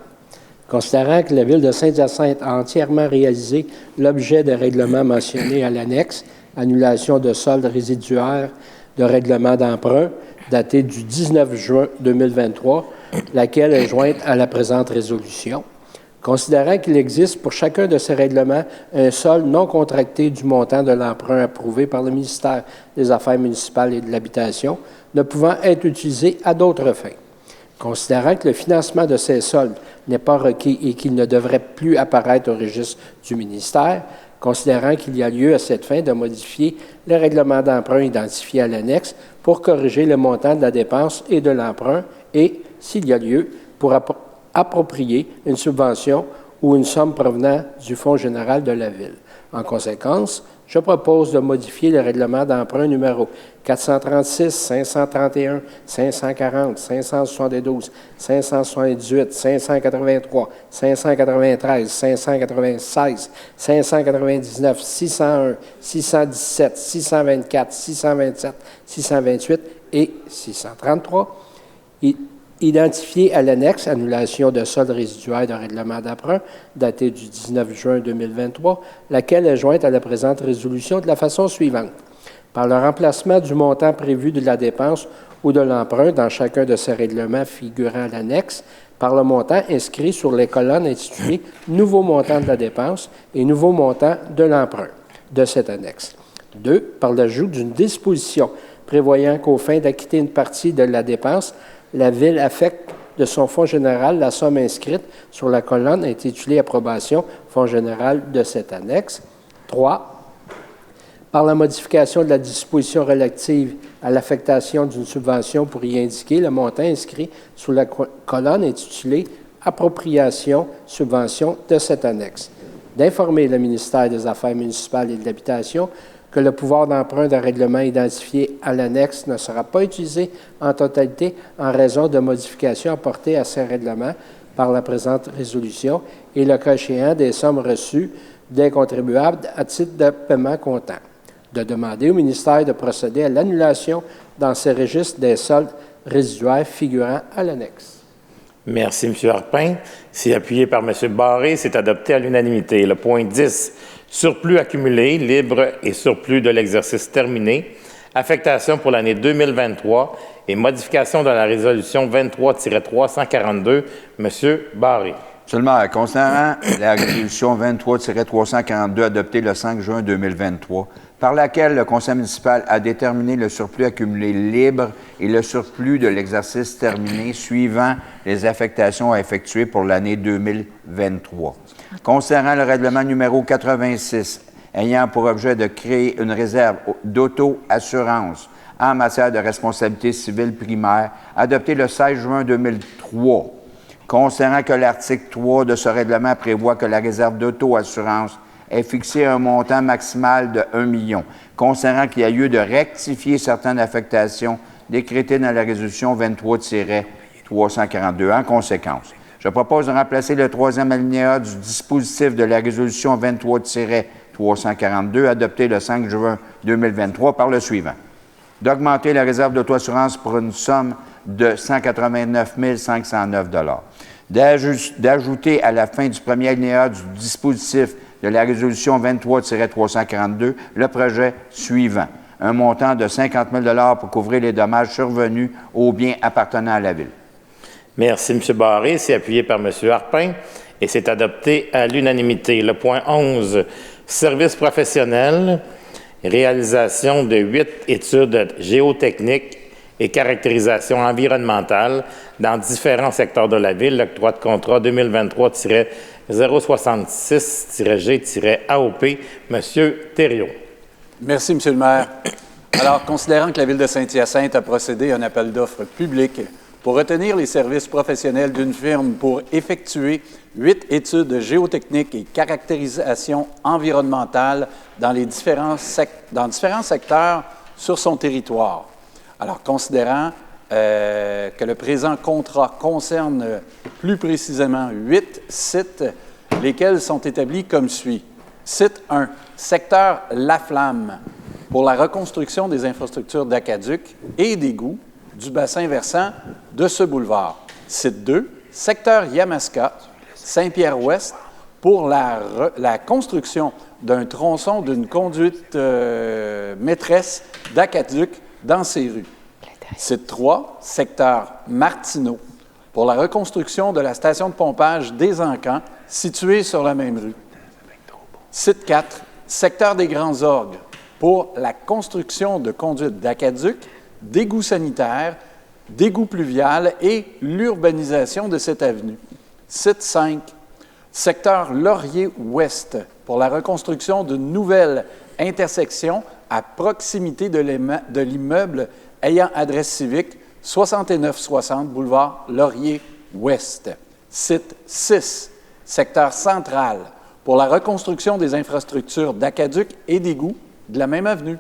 Considérant que la Ville de Saint-Hyacinthe a entièrement réalisé l'objet des règlements mentionnés à l'annexe, annulation de soldes résiduaires de règlement d'emprunt, daté du 19 juin 2023, laquelle est jointe à la présente résolution. Considérant qu'il existe pour chacun de ces règlements un solde non contracté du montant de l'emprunt approuvé par le ministère des Affaires municipales et de l'Habitation, ne pouvant être utilisé à d'autres fins. Considérant que le financement de ces soldes n'est pas requis et qu'il ne devrait plus apparaître au registre du ministère, considérant qu'il y a lieu à cette fin de modifier le règlement d'emprunt identifié à l'annexe pour corriger le montant de la dépense et de l'emprunt et, s'il y a lieu, pour approprier une subvention ou une somme provenant du Fonds général de la Ville. En conséquence, je propose de modifier le règlement d'emprunt numéro 436, 531, 540, 572, 578, 583, 593, 596, 599, 601, 617, 624, 627, 628 et 633. Identifié à l'annexe annulation de solde résiduaire de règlement d'emprunt daté du 19 juin 2023, laquelle est jointe à la présente résolution de la façon suivante. Par le remplacement du montant prévu de la dépense ou de l'emprunt dans chacun de ces règlements figurant à l'annexe, par le montant inscrit sur les colonnes intitulées « Nouveau montant de la dépense » et « Nouveau montant de l'emprunt » de cette annexe. 2. Par l'ajout d'une disposition prévoyant qu'aux fins d'acquitter une partie de la dépense, la Ville affecte de son fonds général la somme inscrite sur la colonne intitulée « Approbation, fonds général » de cette annexe. 3. Par la modification de la disposition relative à l'affectation d'une subvention pour y indiquer le montant inscrit sur la colonne intitulée « Appropriation, subvention » de cette annexe. D'informer le ministère des Affaires municipales et de l'Habitation que le pouvoir d'emprunt d'un règlement identifié à l'annexe ne sera pas utilisé en totalité en raison de modifications apportées à ces règlements par la présente résolution et, le cas échéant, des sommes reçues des contribuables à titre de paiement comptant. De demander au ministère de procéder à l'annulation dans ces registres des soldes résiduaires figurant à l'annexe. Merci, M. Harpin. C'est appuyé par M. Barré. C'est adopté à l'unanimité. Le point 10. Surplus accumulé, libre et surplus de l'exercice terminé, affectation pour l'année 2023 et modification de la résolution 23-342. M. Barré. Monsieur le maire, concernant la résolution 23-342 adoptée le 5 juin 2023, par laquelle le conseil municipal a déterminé le surplus accumulé libre et le surplus de l'exercice terminé suivant les affectations à effectuer pour l'année 2023. Concernant le règlement numéro 86, ayant pour objet de créer une réserve d'auto-assurance en matière de responsabilité civile primaire, adopté le 16 juin 2003. Concernant que l'article 3 de ce règlement prévoit que la réserve d'auto-assurance est fixée à un montant maximal de 1 million. Concernant qu'il y a lieu de rectifier certaines affectations décrétées dans la résolution 23-342. En conséquence, je propose de remplacer le troisième alinéa du dispositif de la résolution 23-342 adoptée le 5 juin 2023 par le suivant. D'augmenter la réserve d'auto-assurance pour une somme de 189 509 $. D'ajouter à la fin du premier alinéa du dispositif de la résolution 23-342 le projet suivant. Un montant de 50 000 $ pour couvrir les dommages survenus aux biens appartenant à la Ville. Merci, M. Barré. C'est appuyé par M. Harpin et c'est adopté à l'unanimité. Le point 11, services professionnels, réalisation de 8 études géotechniques et caractérisation environnementale dans différents secteurs de la Ville, l'octroi de contrat 2023-066-G-AOP. M. Thériault. Merci, M. le maire. Alors, considérant que la Ville de Saint-Hyacinthe a procédé à un appel d'offres public pour retenir les services professionnels d'une firme pour effectuer 8 études géotechniques et caractérisation environnementale dans différents secteurs sur son territoire. Alors, considérant que le présent contrat concerne plus précisément 8 sites, lesquels sont établis comme suit. Site 1, secteur La Flamme, pour la reconstruction des infrastructures d'aqueduc et d'égouts du bassin versant de ce boulevard. Site 2, secteur Yamaska, Saint-Pierre-Ouest, pour la construction d'un tronçon d'une conduite maîtresse d'aqueduc dans ces rues. Site 3, secteur Martineau, pour la reconstruction de la station de pompage des Encans, située sur la même rue. Site 4, secteur des Grands Orgues, pour la construction de conduites d'aqueduc, d'égouts sanitaires, d'égouts pluviales et l'urbanisation de cette avenue. Site 5, secteur Laurier-Ouest, pour la reconstruction d'une nouvelle intersection à proximité de l'immeuble ayant adresse civique 6960 boulevard Laurier-Ouest. Site 6, secteur central, pour la reconstruction des infrastructures d'aqueduc et d'égouts de la même avenue.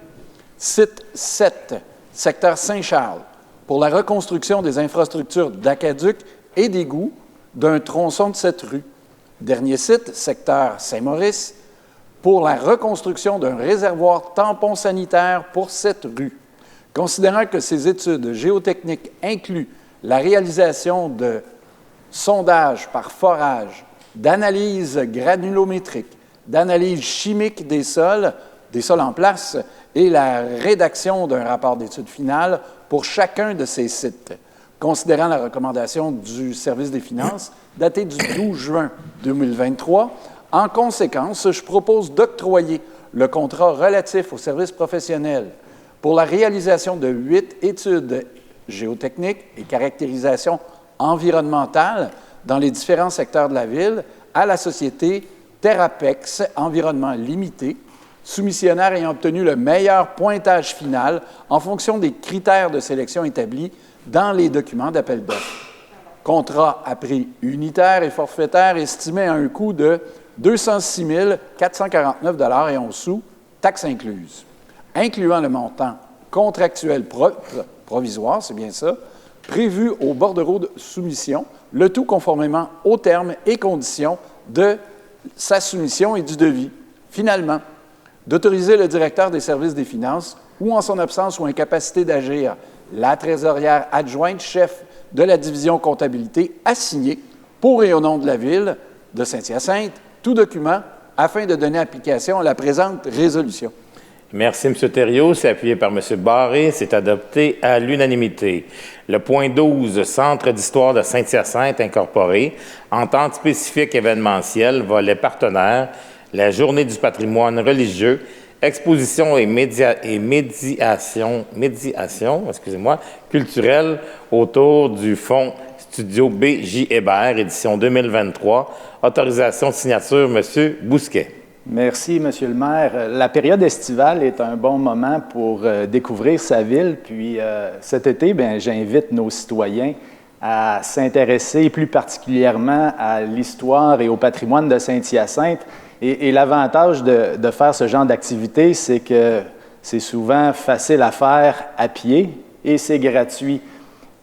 Site 7, secteur Saint-Charles, pour la reconstruction des infrastructures d'aqueduc et d'égouts d'un tronçon de cette rue. Dernier site, secteur Saint-Maurice, pour la reconstruction d'un réservoir tampon sanitaire pour cette rue. Considérant que ces études géotechniques incluent la réalisation de sondages par forage, d'analyse granulométrique, d'analyse chimique des sols en place et la rédaction d'un rapport d'étude finale pour chacun de ces sites. Considérant la recommandation du service des finances datée du 12 juin 2023, en conséquence, je propose d'octroyer le contrat relatif aux services professionnels pour la réalisation de 8 études géotechniques et caractérisation environnementale dans les différents secteurs de la Ville à la société Terrapex Environnement Limité, soumissionnaire ayant obtenu le meilleur pointage final en fonction des critères de sélection établis dans les documents d'appel d'offres. Contrat à prix unitaire et forfaitaire estimé à un coût de 206 449 et 11 sous, taxes incluses, incluant le montant contractuel provisoire, c'est bien ça, prévu au bordereau de soumission, le tout conformément aux termes et conditions de sa soumission et du devis. Finalement, d'autoriser le directeur des services des finances ou, en son absence ou incapacité d'agir, la trésorière adjointe chef de la division comptabilité à signer, pour et au nom de la Ville de Saint-Hyacinthe, tout document afin de donner application à la présente résolution. Merci, M. Thériault. C'est appuyé par M. Barré. C'est adopté à l'unanimité. Le point 12, Centre d'histoire de Saint-Hyacinthe incorporé, entente spécifique événementielle, volet partenaire, la Journée du patrimoine religieux, exposition et médiation culturelle autour du fonds Studio B.J. Hébert, édition 2023. Autorisation de signature, M. Bousquet. Merci, Monsieur le maire. La période estivale est un bon moment pour découvrir sa ville. Puis cet été, j'invite nos citoyens à s'intéresser plus particulièrement à l'histoire et au patrimoine de Saint-Hyacinthe. Et l'avantage de faire ce genre d'activité, c'est que c'est souvent facile à faire à pied et c'est gratuit.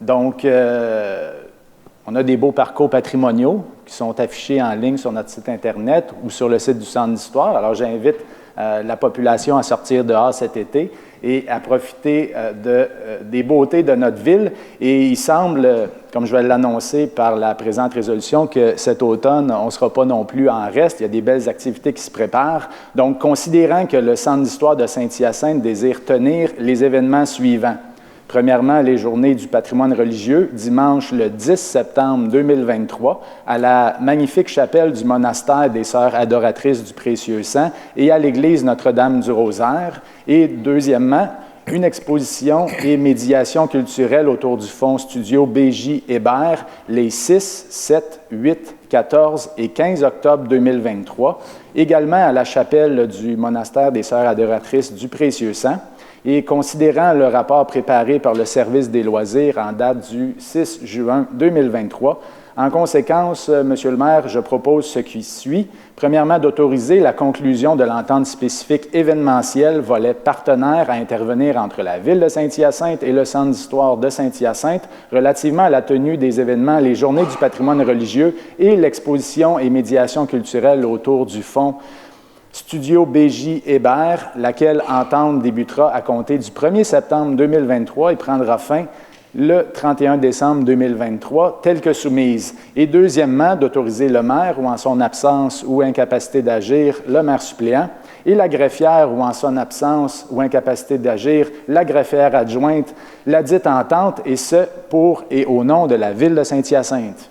Donc, on a des beaux parcours patrimoniaux qui sont affichés en ligne sur notre site Internet ou sur le site du Centre d'histoire. Alors, j'invite la population à sortir dehors cet été et à profiter des beautés de notre ville. Et il semble, comme je vais l'annoncer par la présente résolution, que cet automne, on ne sera pas non plus en reste. Il y a des belles activités qui se préparent. Donc, considérant que le Centre d'histoire de Saint-Hyacinthe désire tenir les événements suivants. Premièrement, les Journées du patrimoine religieux, dimanche le 10 septembre 2023, à la magnifique chapelle du monastère des Sœurs adoratrices du Précieux Sang et à l'église Notre-Dame du Rosaire. Et deuxièmement, une exposition et médiation culturelle autour du Fonds Studio B.J. Hébert les 6, 7, 8, 14 et 15 octobre 2023, également à la chapelle du monastère des Sœurs adoratrices du Précieux-Sang. Et considérant le rapport préparé par le Service des loisirs en date du 6 juin 2023, en conséquence, Monsieur le maire, je propose ce qui suit. Premièrement, d'autoriser la conclusion de l'entente spécifique événementielle volet partenaire à intervenir entre la Ville de Saint-Hyacinthe et le Centre d'histoire de Saint-Hyacinthe relativement à la tenue des événements, les Journées du patrimoine religieux et l'exposition et médiation culturelle autour du Fonds Studio B.J. Hébert, laquelle entente débutera à compter du 1er septembre 2023 et prendra fin le 31 décembre 2023, telle que soumise. Et deuxièmement, d'autoriser le maire ou en son absence ou incapacité d'agir, le maire suppléant, et la greffière ou en son absence ou incapacité d'agir, la greffière adjointe, la dite entente, et ce, pour et au nom de la Ville de Saint-Hyacinthe.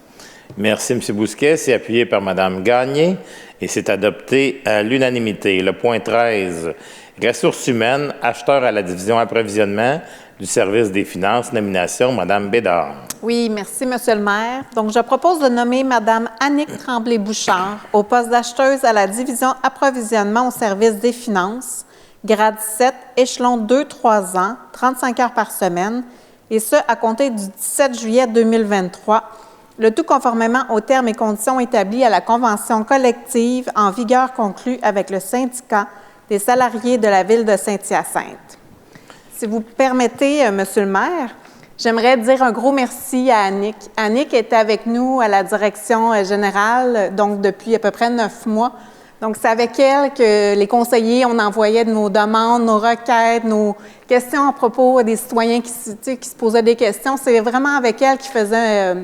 Merci, M. Bousquet. C'est appuyé par Mme Gagné et c'est adopté à l'unanimité. Le point 13, ressources humaines, acheteur à la division approvisionnement du service des finances, nomination, Mme Bédard. Oui, merci, M. le maire. Donc, je propose de nommer Mme Annick Tremblay-Bouchard au poste d'acheteuse à la division approvisionnement au service des finances, grade 7, échelon 2-3 ans, 35 heures par semaine, et ce, à compter du 17 juillet 2023, le tout conformément aux termes et conditions établis à la convention collective en vigueur conclue avec le syndicat des salariés de la Ville de Saint-Hyacinthe. Si vous permettez, Monsieur le maire, j'aimerais dire un gros merci à Annick. Annick était avec nous à la direction générale, donc depuis à peu près 9 mois. Donc, c'est avec elle que les conseillers, on envoyait nos demandes, nos requêtes, nos questions à propos des citoyens qui se posaient des questions. C'est vraiment avec elle qui faisait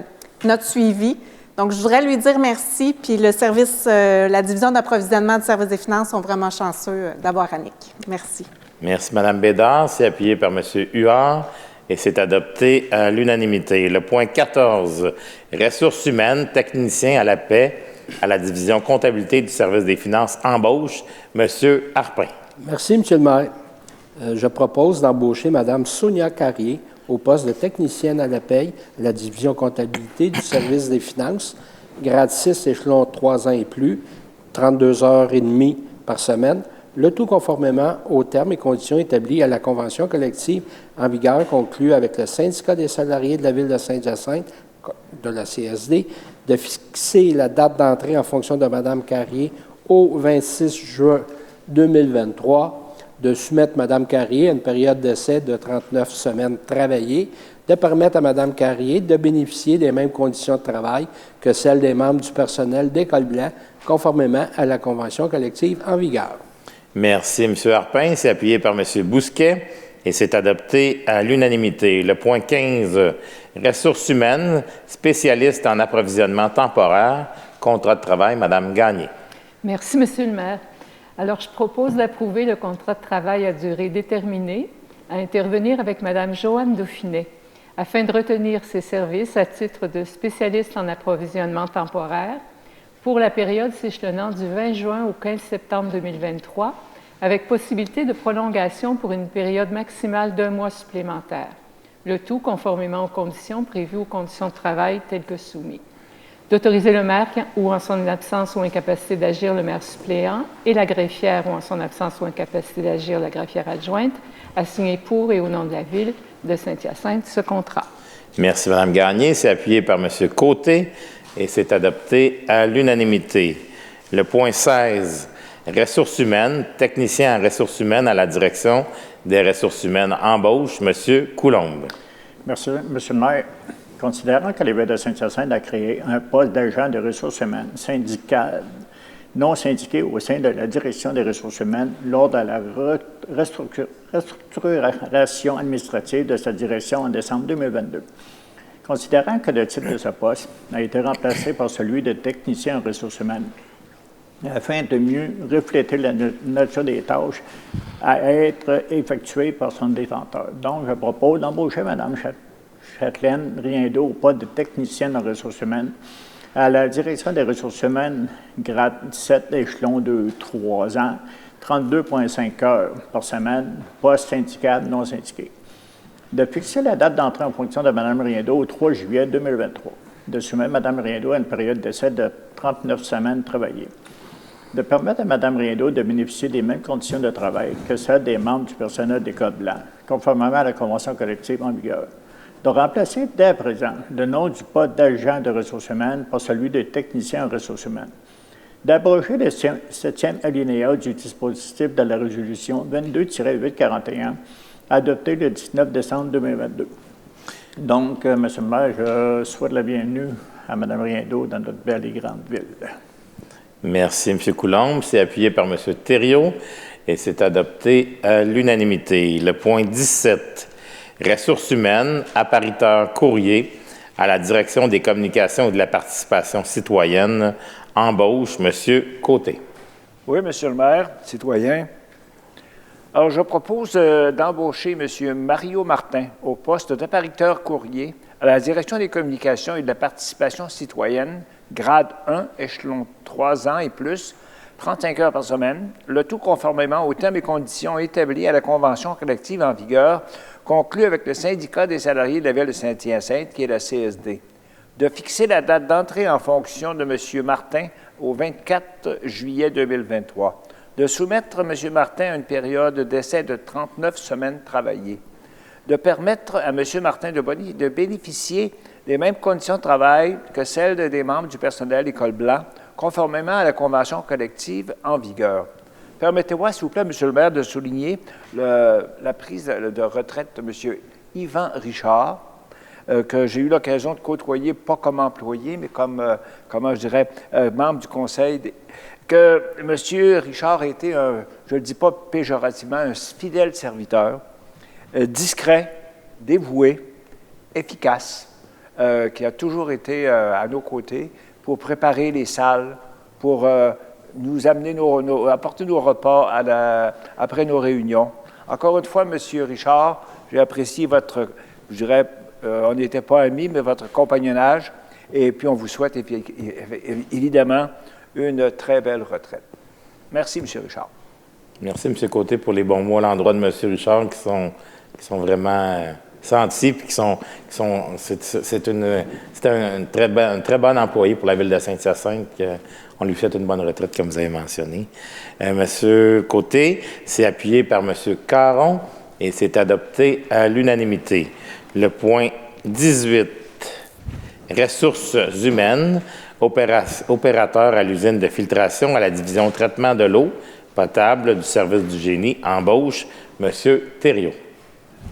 notre suivi. Donc, je voudrais lui dire merci, puis le service, la division d'approvisionnement du service des finances sont vraiment chanceux d'avoir Annick. Merci. Merci, Mme Bédard. C'est appuyé par M. Huard et c'est adopté à l'unanimité. Le point 14, ressources humaines, technicien à la paix, à la division comptabilité du service des finances, embauche, M. Harpin. Merci, M. le maire. Je propose d'embaucher Mme Sonia Carrier au poste de technicienne à la paie, à la division comptabilité du service des finances, grade 6, échelon 3 ans et plus, 32 heures et demie par semaine, le tout conformément aux termes et conditions établis à la convention collective en vigueur conclue avec le syndicat des salariés de la Ville de Saint-Hyacinthe, de la CSD, de fixer la date d'entrée en fonction de Mme Carrier au 26 juin 2023, de soumettre Mme Carrier à une période d'essai de 39 semaines travaillées, de permettre à Mme Carrier de bénéficier des mêmes conditions de travail que celles des membres du personnel d'École Blanc, conformément à la convention collective en vigueur. Merci, M. Harpin. C'est appuyé par M. Bousquet et c'est adopté à l'unanimité. Le point 15, ressources humaines, spécialiste en approvisionnement temporaire, contrat de travail, Mme Gagné. Merci, M. le maire. Alors, je propose d'approuver le contrat de travail à durée déterminée à intervenir avec Mme Joanne Dauphinet afin de retenir ses services à titre de spécialiste en approvisionnement temporaire pour la période s'échelonnant du 20 juin au 15 septembre 2023, avec possibilité de prolongation pour une période maximale d'1 mois supplémentaire, le tout conformément aux conditions prévues aux conditions de travail telles que soumises. D'autoriser le maire ou en son absence ou incapacité d'agir le maire suppléant et la greffière ou en son absence ou incapacité d'agir la greffière adjointe à signer pour et au nom de la Ville de Saint-Hyacinthe ce contrat. Merci, Mme Gagné. C'est appuyé par M. Côté et c'est adopté à l'unanimité. Le point 16, ressources humaines, technicien en ressources humaines à la direction des ressources humaines, embauche, M. Coulombe. Merci, M. le maire. Considérant que la Ville de Saint-Hyacinthe a créé un poste d'agent de ressources humaines syndical non syndiqué au sein de la direction des ressources humaines lors de la restructuration administrative de sa direction en décembre 2022. Considérant que le titre de ce poste a été remplacé par celui de technicien en ressources humaines, afin de mieux refléter la nature des tâches à être effectuées par son détenteur. Donc, je propose d'embaucher Mme Châtelaine Riendeau au poste de technicienne en ressources humaines À la direction des ressources humaines, grade 17, échelon de 3 ans, 32,5 heures par semaine, poste syndical non syndiqué. De fixer la date d'entrée en fonction de Mme Riendo au 3 juillet 2023. De soumettre Mme Riendo à une période d'essai de 39 semaines travaillées. De permettre à Mme Riendo de bénéficier des mêmes conditions de travail que celles des membres du personnel d'École Blanc, conformément à la convention collective en vigueur. De remplacer dès à présent le nom du poste d'agent de ressources humaines par celui de technicien en ressources humaines. D'abroger le 7e alinéa du dispositif de la résolution 22-841 adoptée le 19 décembre 2022. Donc, M. le maire, je souhaite la bienvenue à Mme Riendo dans notre belle et grande ville. Merci, M. Coulombe. C'est appuyé par M. Thériault et c'est adopté à l'unanimité. Le point 17. Ressources humaines, appariteur courrier à la direction des communications et de la participation citoyenne, embauche, M. Côté. Oui, M. le maire, citoyen. Alors, je propose d'embaucher M. Mario Martin au poste d'appariteur courrier à la direction des communications et de la participation citoyenne, grade 1, échelon 3 ans et plus, 35 heures par semaine, le tout conformément aux termes et conditions établis à la convention collective en vigueur conclue avec le syndicat des salariés de la ville de Saint-Hyacinthe, qui est la CSD. De fixer la date d'entrée en fonction de M. Martin au 24 juillet 2023. De soumettre M. Martin à une période d'essai de 39 semaines travaillées. De permettre à M. Martin de bénéficier des mêmes conditions de travail que celles des membres du personnel École Blanc, conformément à la convention collective en vigueur. Permettez-moi, s'il vous plaît, M. le maire, de souligner la prise de retraite de M. Yvan Richard, que j'ai eu l'occasion de côtoyer, pas comme employé, mais comme, comment je dirais, membre du conseil. Que M. Richard a été, je ne le dis pas péjorativement, un fidèle serviteur, discret, dévoué, efficace, qui a toujours été à nos côtés pour préparer les salles, pour nous amener apporter nos repas après nos réunions. Encore une fois, M. Richard, j'ai apprécié votre, je dirais, on n'était pas amis, mais votre compagnonnage, et puis on vous souhaite évidemment une très belle retraite. Merci, M. Richard. Merci, M. Côté, pour les bons mots à l'endroit de M. Richard qui sont vraiment sentis, puis c'est un très bon employé pour la ville de Saint-Hyacinthe. On lui souhaite une bonne retraite, comme vous avez mentionné. M. Côté, c'est appuyé par M. Caron et c'est adopté à l'unanimité. Le point 18. Ressources humaines, opérateur à l'usine de filtration à la division traitement de l'eau potable du service du génie, embauche, M. Thériault.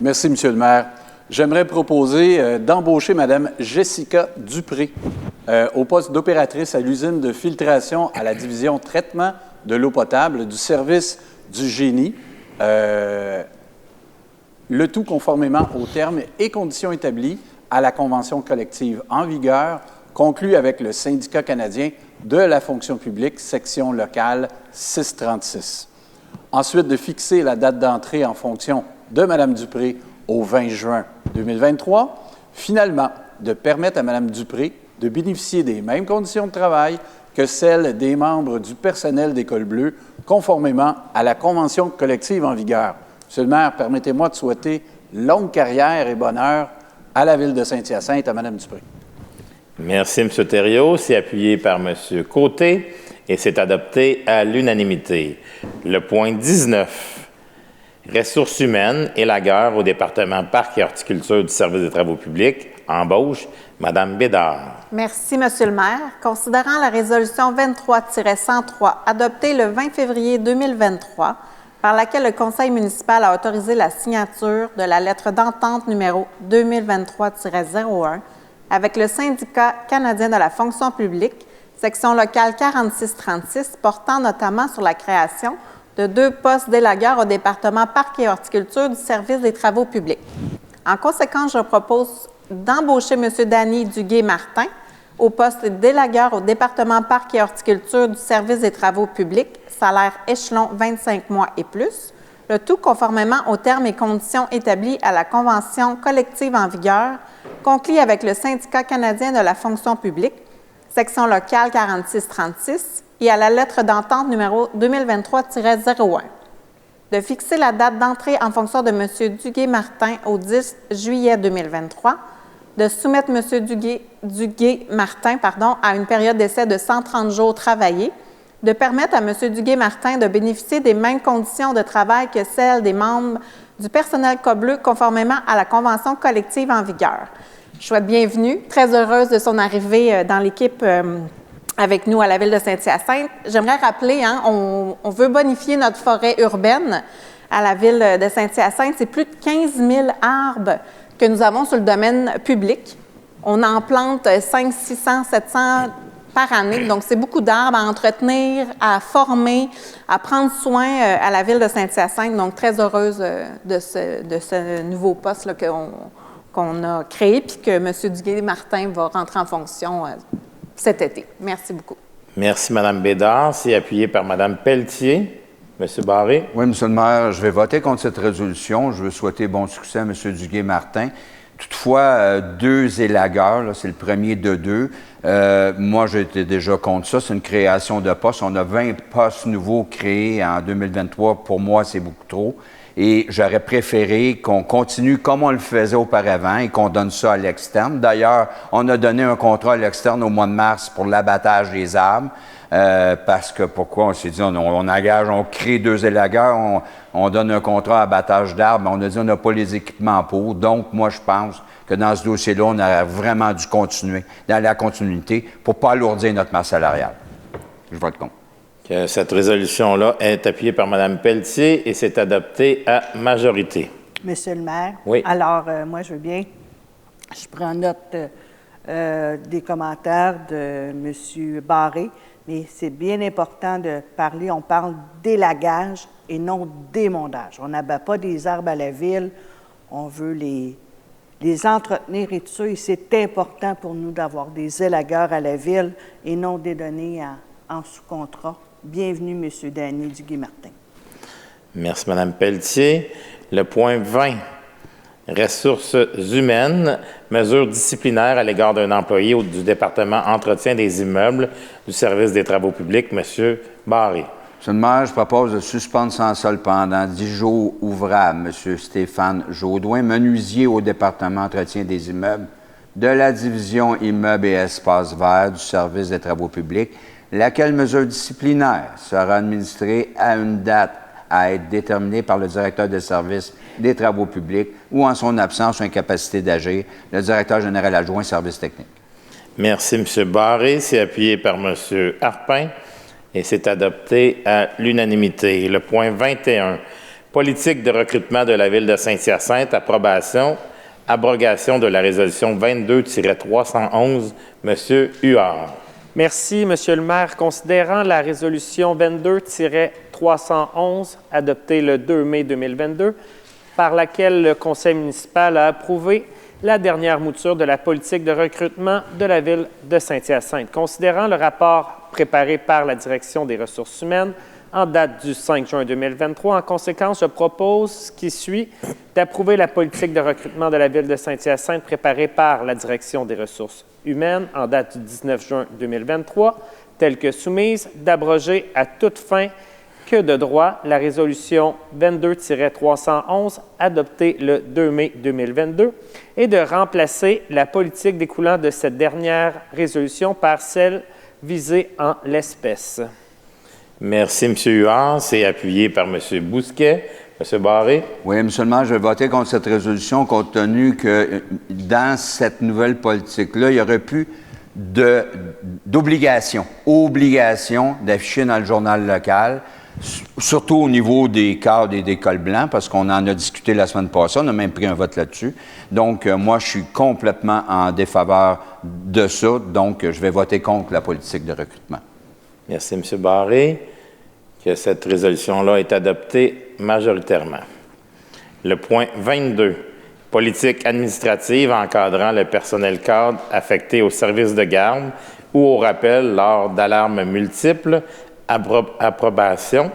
Merci, M. le maire. J'aimerais proposer d'embaucher Mme Jessica Dupré au poste d'opératrice à l'usine de filtration à la division traitement de l'eau potable du service du génie, le tout conformément aux termes et conditions établis à la convention collective en vigueur conclue avec le syndicat canadien de la fonction publique, section locale 636. Ensuite, de fixer la date d'entrée en fonction de Mme Dupré au 20 juin 2023. Finalement, de permettre à Mme Dupré de bénéficier des mêmes conditions de travail que celles des membres du personnel d'École Bleue, conformément à la convention collective en vigueur. Monsieur le maire, permettez-moi de souhaiter longue carrière et bonheur à la ville de Saint-Hyacinthe, à Mme Dupré. Merci, M. Thériault. C'est appuyé par M. Côté et c'est adopté à l'unanimité. Le point 19. Ressources humaines, élagueur au département Parc et horticulture du service des travaux publics, embauche, Mme Bédard. Merci, M. le maire. Considérant la résolution 23-103 adoptée le 20 février 2023, par laquelle le conseil municipal a autorisé la signature de la lettre d'entente numéro 2023-01 avec le syndicat canadien de la fonction publique, section locale 4636, portant notamment sur la création de 2 postes d'élagueur au département Parc et horticulture du service des travaux publics. En conséquence, je propose d'embaucher M. Danny Duguay-Martin au poste d'élagueur au département Parc et horticulture du service des travaux publics, salaire échelon 25 mois et plus, le tout conformément aux termes et conditions établis à la convention collective en vigueur conclue avec le syndicat canadien de la fonction publique, section locale 4636, et à la lettre d'entente numéro 2023-01. De fixer la date d'entrée en fonction de M. Duguay-Martin au 10 juillet 2023, de soumettre M. Duguay-Martin à une période d'essai de 130 jours travaillés, de permettre à M. Duguay-Martin de bénéficier des mêmes conditions de travail que celles des membres du personnel COBLEU conformément à la convention collective en vigueur. Je souhaite bienvenue, très heureuse de son arrivée dans l'équipe avec nous à la ville de Saint-Hyacinthe. J'aimerais rappeler, on veut bonifier notre forêt urbaine à la ville de Saint-Hyacinthe. C'est plus de 15 000 arbres que nous avons sur le domaine public. On en plante 500, 600, 700 par année. Donc, c'est beaucoup d'arbres à entretenir, à former, à prendre soin à la ville de Saint-Hyacinthe. Donc, très heureuse de ce nouveau poste là, qu'on a créé, puis que M. Duguay-Martin va rentrer en fonction cet été. Merci beaucoup. Merci, Mme Bédard. C'est appuyé par Mme Pelletier. M. Barré. Oui, M. le maire, je vais voter contre cette résolution. Je veux souhaiter bon succès à M. Duguay-Martin. Toutefois, 2 élagueurs, c'est le premier de 2. Moi, j'étais déjà contre ça. C'est une création de postes. On a 20 postes nouveaux créés en 2023. Pour moi, c'est beaucoup trop. Et j'aurais préféré qu'on continue comme on le faisait auparavant et qu'on donne ça à l'externe. D'ailleurs, on a donné un contrat à l'externe au mois de mars pour l'abattage des arbres. Parce que pourquoi? On s'est dit, on engage, on crée 2 élagueurs, on donne un contrat à abattage d'arbres, mais on a dit on n'a pas les équipements pour. Donc, moi, je pense que dans ce dossier-là, on aurait vraiment dû continuer dans la continuité pour ne pas alourdir notre masse salariale. Je vote contre. Que cette résolution-là est appuyée par Mme Pelletier et c'est adopté à majorité. Monsieur le maire. Oui. Alors, moi, je veux bien. Je prends note des commentaires de M. Barré, mais c'est bien important de parler. On parle d'élagage et non d'émondage. On n'abat pas des arbres à la ville. On veut les entretenir et tout ça. Et c'est important pour nous d'avoir des élagueurs à la ville et non des données en sous-contrat. Bienvenue, M. Danny Duguay-Martin. Merci, Mme Pelletier. Le point 20, ressources humaines, mesures disciplinaires à l'égard d'un employé du département entretien des immeubles du service des travaux publics, M. Barré. Monsieur le maire, je propose de suspendre sans solde pendant 10 jours ouvrables M. Stéphane Jaudoin, menuisier au département entretien des immeubles de la division immeubles et espaces verts du service des travaux publics, laquelle mesure disciplinaire sera administrée à une date à être déterminée par le directeur des services des travaux publics ou, en son absence ou incapacité d'agir, le directeur général adjoint services techniques. Merci, M. Barré. C'est appuyé par M. Harpin et c'est adopté à l'unanimité. Le point 21, politique de recrutement de la ville de Saint-Hyacinthe, approbation, abrogation de la résolution 22-311, M. Huard. Merci, Monsieur le maire. Considérant la résolution 22-311, adoptée le 2 mai 2022, par laquelle le conseil municipal a approuvé la dernière mouture de la politique de recrutement de la ville de Saint-Hyacinthe. Considérant le rapport préparé par la Direction des ressources humaines en date du 5 juin 2023, en conséquence, je propose ce qui suit d'approuver la politique de recrutement de la ville de Saint-Hyacinthe préparée par la Direction des ressources humaines en date du 19 juin 2023, telle que soumise, d'abroger à toute fin que de droit la résolution 22-311 adoptée le 2 mai 2022 et de remplacer la politique découlant de cette dernière résolution par celle visée en l'espèce. Merci, M. Huard. C'est appuyé par M. Bousquet. M. Barré. Oui, M. le maire, je vais voter contre cette résolution compte tenu que dans cette nouvelle politique-là, il y aurait plus obligation d'afficher dans le journal local, surtout au niveau des cadres et des cols blancs, parce qu'on en a discuté la semaine passée, on a même pris un vote là-dessus. Donc, moi, je suis complètement en défaveur de ça, donc je vais voter contre la politique de recrutement. Merci, M. Barré. Que cette résolution-là est adoptée majoritairement. Le point 22, politique administrative encadrant le personnel cadre affecté au service de garde ou au rappel lors d'alarmes multiples, abrogation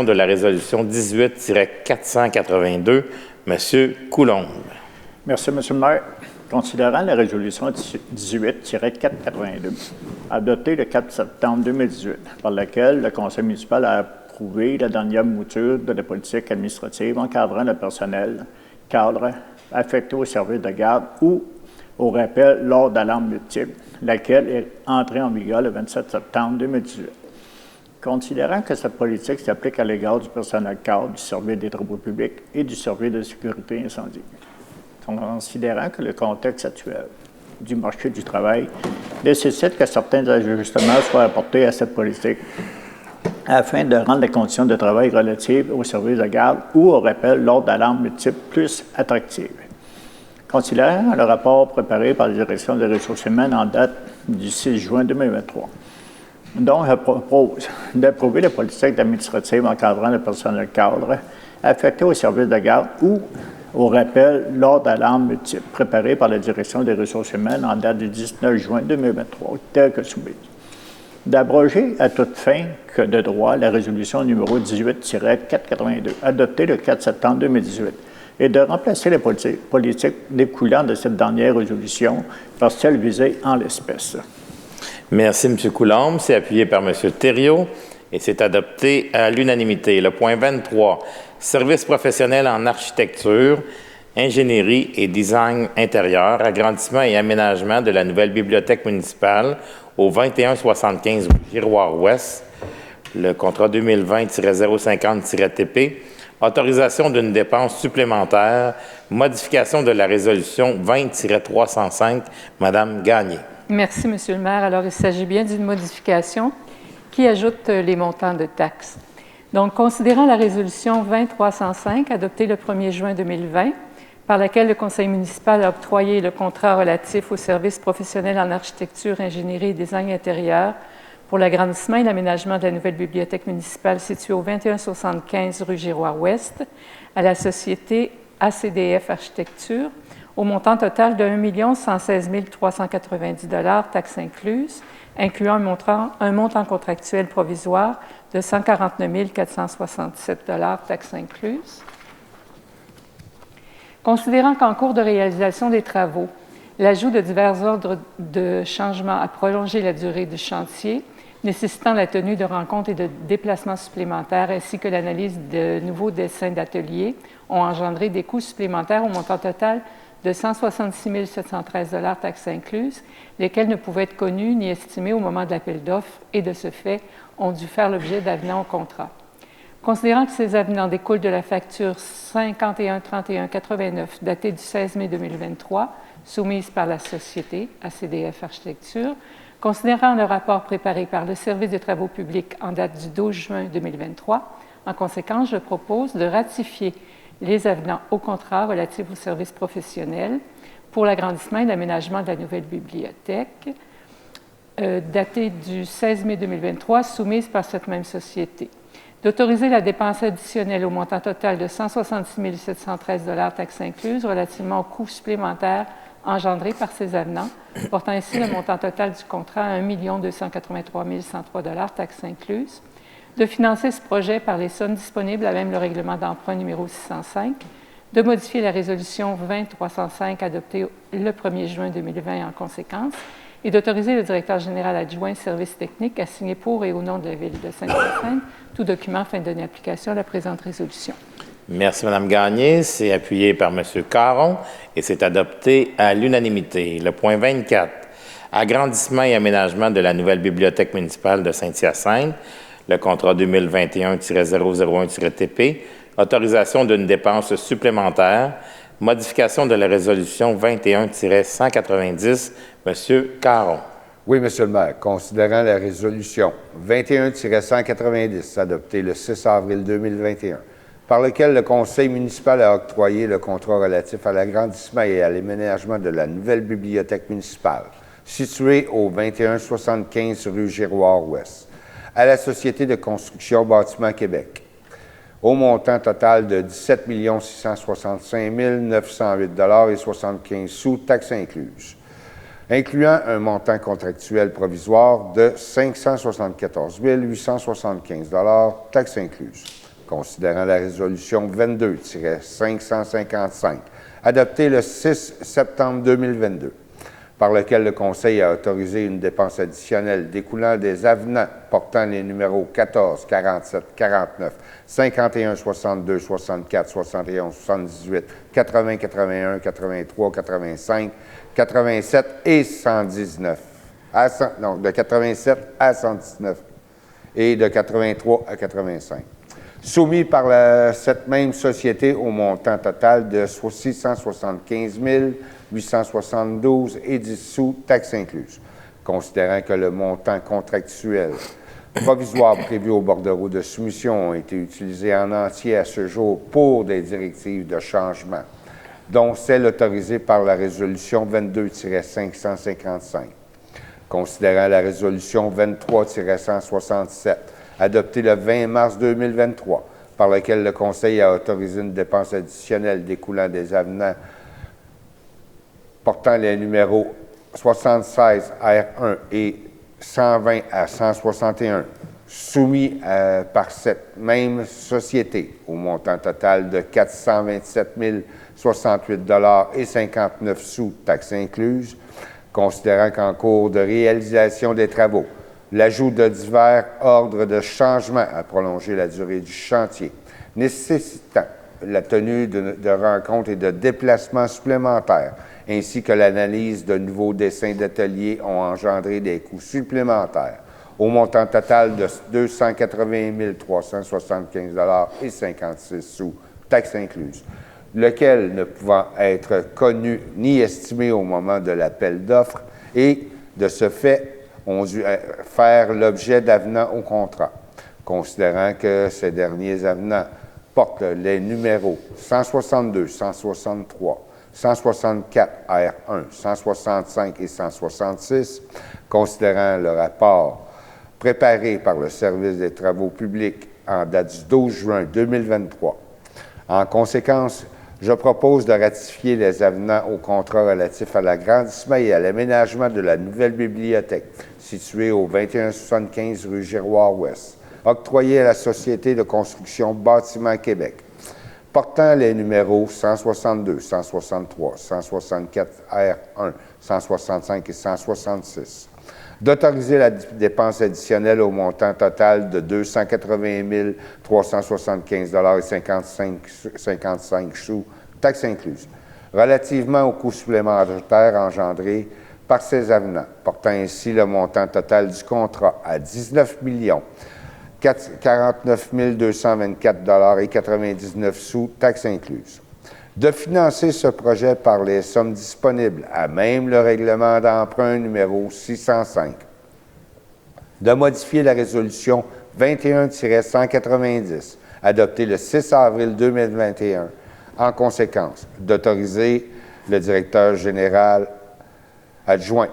de la résolution 18-482, M. Coulombe. Merci, M. le maire. Considérant la résolution 18-482, adoptée le 4 septembre 2018, par laquelle le Conseil municipal a approuvé la dernière mouture de la politique administrative encadrant le personnel cadre affecté au service de garde ou au rappel lors d'alarmes multiples, laquelle est entrée en vigueur le 27 septembre 2018. Considérant que cette politique s'applique à l'égard du personnel cadre du service des travaux publics et du service de sécurité incendie, considérant que le contexte actuel du marché du travail nécessite que certains ajustements soient apportés à cette politique afin de rendre les conditions de travail relatives au service de garde ou au rappel lors d'alarmes multiples plus attractives. Considérant le rapport préparé par la Direction des ressources humaines en date du 6 juin 2023, dont je propose d'approuver la politique administrative encadrant le personnel cadre affecté au service de garde ou au rappel lors d'alarmes multiples, préparé par la Direction des ressources humaines en date du 19 juin 2023, tel que soumis. D'abroger à toute fin que de droit la résolution numéro 18-482, adoptée le 4 septembre 2018, et de remplacer les politiques découlant de cette dernière résolution par celle visée en l'espèce. Merci, M. Coulombe. C'est appuyé par M. Thériault et c'est adopté à l'unanimité. Le point 23, services professionnels en architecture, ingénierie et design intérieur, agrandissement et aménagement de la nouvelle bibliothèque municipale au 2175 rue Giroir-Ouest, le contrat 2020-050-TP, autorisation d'une dépense supplémentaire, modification de la résolution 20-305, Mme Gagné. Merci, M. le maire. Alors, il s'agit bien d'une modification qui ajoute les montants de taxes. Donc, considérant la résolution 20-305, adoptée le 1er juin 2020, par laquelle le Conseil municipal a octroyé le contrat relatif aux services professionnels en architecture, ingénierie et design intérieur pour l'agrandissement et l'aménagement de la nouvelle bibliothèque municipale située au 2175 rue Giroir-Ouest à la société ACDF Architecture, au montant total de 1 116 390 $, taxes incluses, incluant un montant contractuel provisoire de 149 467 $, taxes incluses. Considérant qu'en cours de réalisation des travaux, l'ajout de divers ordres de changement a prolongé la durée du chantier, nécessitant la tenue de rencontres et de déplacements supplémentaires, ainsi que l'analyse de nouveaux dessins d'atelier, ont engendré des coûts supplémentaires au montant total de 166 713 $, taxes incluses, lesquels ne pouvaient être connus ni estimés au moment de l'appel d'offres et, de ce fait, ont dû faire l'objet d'avenants au contrat. Considérant que ces avenants découlent de la facture 51-31-89 datée du 16 mai 2023, soumise par la société ACDF Architecture, considérant le rapport préparé par le Service des travaux publics en date du 12 juin 2023, en conséquence, je propose de ratifier les avenants au contrat relatifs aux services professionnels pour l'agrandissement et l'aménagement de la nouvelle bibliothèque, datée du 16 mai 2023, soumise par cette même société. D'autoriser la dépense additionnelle au montant total de 166 713 $, taxes incluses, relativement aux coûts supplémentaires engendrés par ces avenants, portant ainsi le montant total du contrat à 1 283 103 $, taxes incluses. De financer ce projet par les sommes disponibles à même le règlement d'emprunt numéro 605, de modifier la résolution 20-305 adoptée le 1er juin 2020 en conséquence, et d'autoriser le directeur général adjoint services techniques à signer pour et au nom de la Ville de Saint-Hyacinthe tout document afin de donner application à la présente résolution. Merci, Mme Gagné. C'est appuyé par M. Caron et c'est adopté à l'unanimité. Le point 24, agrandissement et aménagement de la nouvelle bibliothèque municipale de Saint-Hyacinthe, le contrat 2021-001-TP, autorisation d'une dépense supplémentaire, modification de la résolution 21-190, M. Caron. Oui, M. le maire. Considérant la résolution 21-190, adoptée le 6 avril 2021, par lequel le Conseil municipal a octroyé le contrat relatif à l'agrandissement et à l'aménagement de la nouvelle bibliothèque municipale, située au 2175 rue Giroir-Ouest, à la Société de construction Bâtiment Québec, au montant total de 17 665 908 $ 75 sous, taxes incluses, incluant un montant contractuel provisoire de 574 875 $, taxes incluses. Considérant la résolution 22-555, adopté le 6 septembre 2022, par lequel le Conseil a autorisé une dépense additionnelle découlant des avenants portant les numéros 14, 47, 49, 51, 62, 64, 71, 78, 80, 81, 83, 85, 87 et 119. Donc, de 87 à 119 et de 83 à 85. Soumis par cette même société au montant total de 675 872 et 10 sous, taxes incluses, considérant que le montant contractuel provisoire prévu au bordereau de soumission ont été utilisés en entier à ce jour pour des directives de changement, dont celle autorisée par la résolution 22-555. Considérant la résolution 23-167, adoptée le 20 mars 2023, par laquelle le Conseil a autorisé une dépense additionnelle découlant des avenants portant les numéros 76 R1 et 120 à 161, soumis par cette même société au montant total de 427 068 et 59 sous, taxes incluses, considérant qu'en cours de réalisation des travaux, l'ajout de divers ordres de changement a prolongé la durée du chantier, nécessitant la tenue de rencontres et de déplacements supplémentaires, ainsi que l'analyse de nouveaux dessins d'ateliers ont engendré des coûts supplémentaires au montant total de 280 375 et 56 sous, taxes incluses, lequel ne pouvant être connu ni estimé au moment de l'appel d'offres et, de ce fait, ont dû faire l'objet d'avenants au contrat, considérant que ces derniers avenants portent les numéros 162, 163, 164 R1, 165 et 166, considérant le rapport préparé par le Service des travaux publics en date du 12 juin 2023. En conséquence, je propose de ratifier les avenants au contrat relatif à l'agrandissement et à l'aménagement de la nouvelle bibliothèque située au 2175 rue Giroir-Ouest, octroyée à la Société de construction Bâtiment Québec, portant les numéros 162, 163, 164 R1, 165 et 166, d'autoriser la dépense additionnelle au montant total de 280 375 et 55 sous, taxes incluses, relativement aux coûts supplémentaires engendrés par ces avenants, portant ainsi le montant total du contrat à 19 49 224 et 99 sous, taxes incluses. De financer ce projet par les sommes disponibles à même le règlement d'emprunt numéro 605. De modifier la résolution 21-190, adoptée le 6 avril 2021, en conséquence, d'autoriser le directeur général adjoint,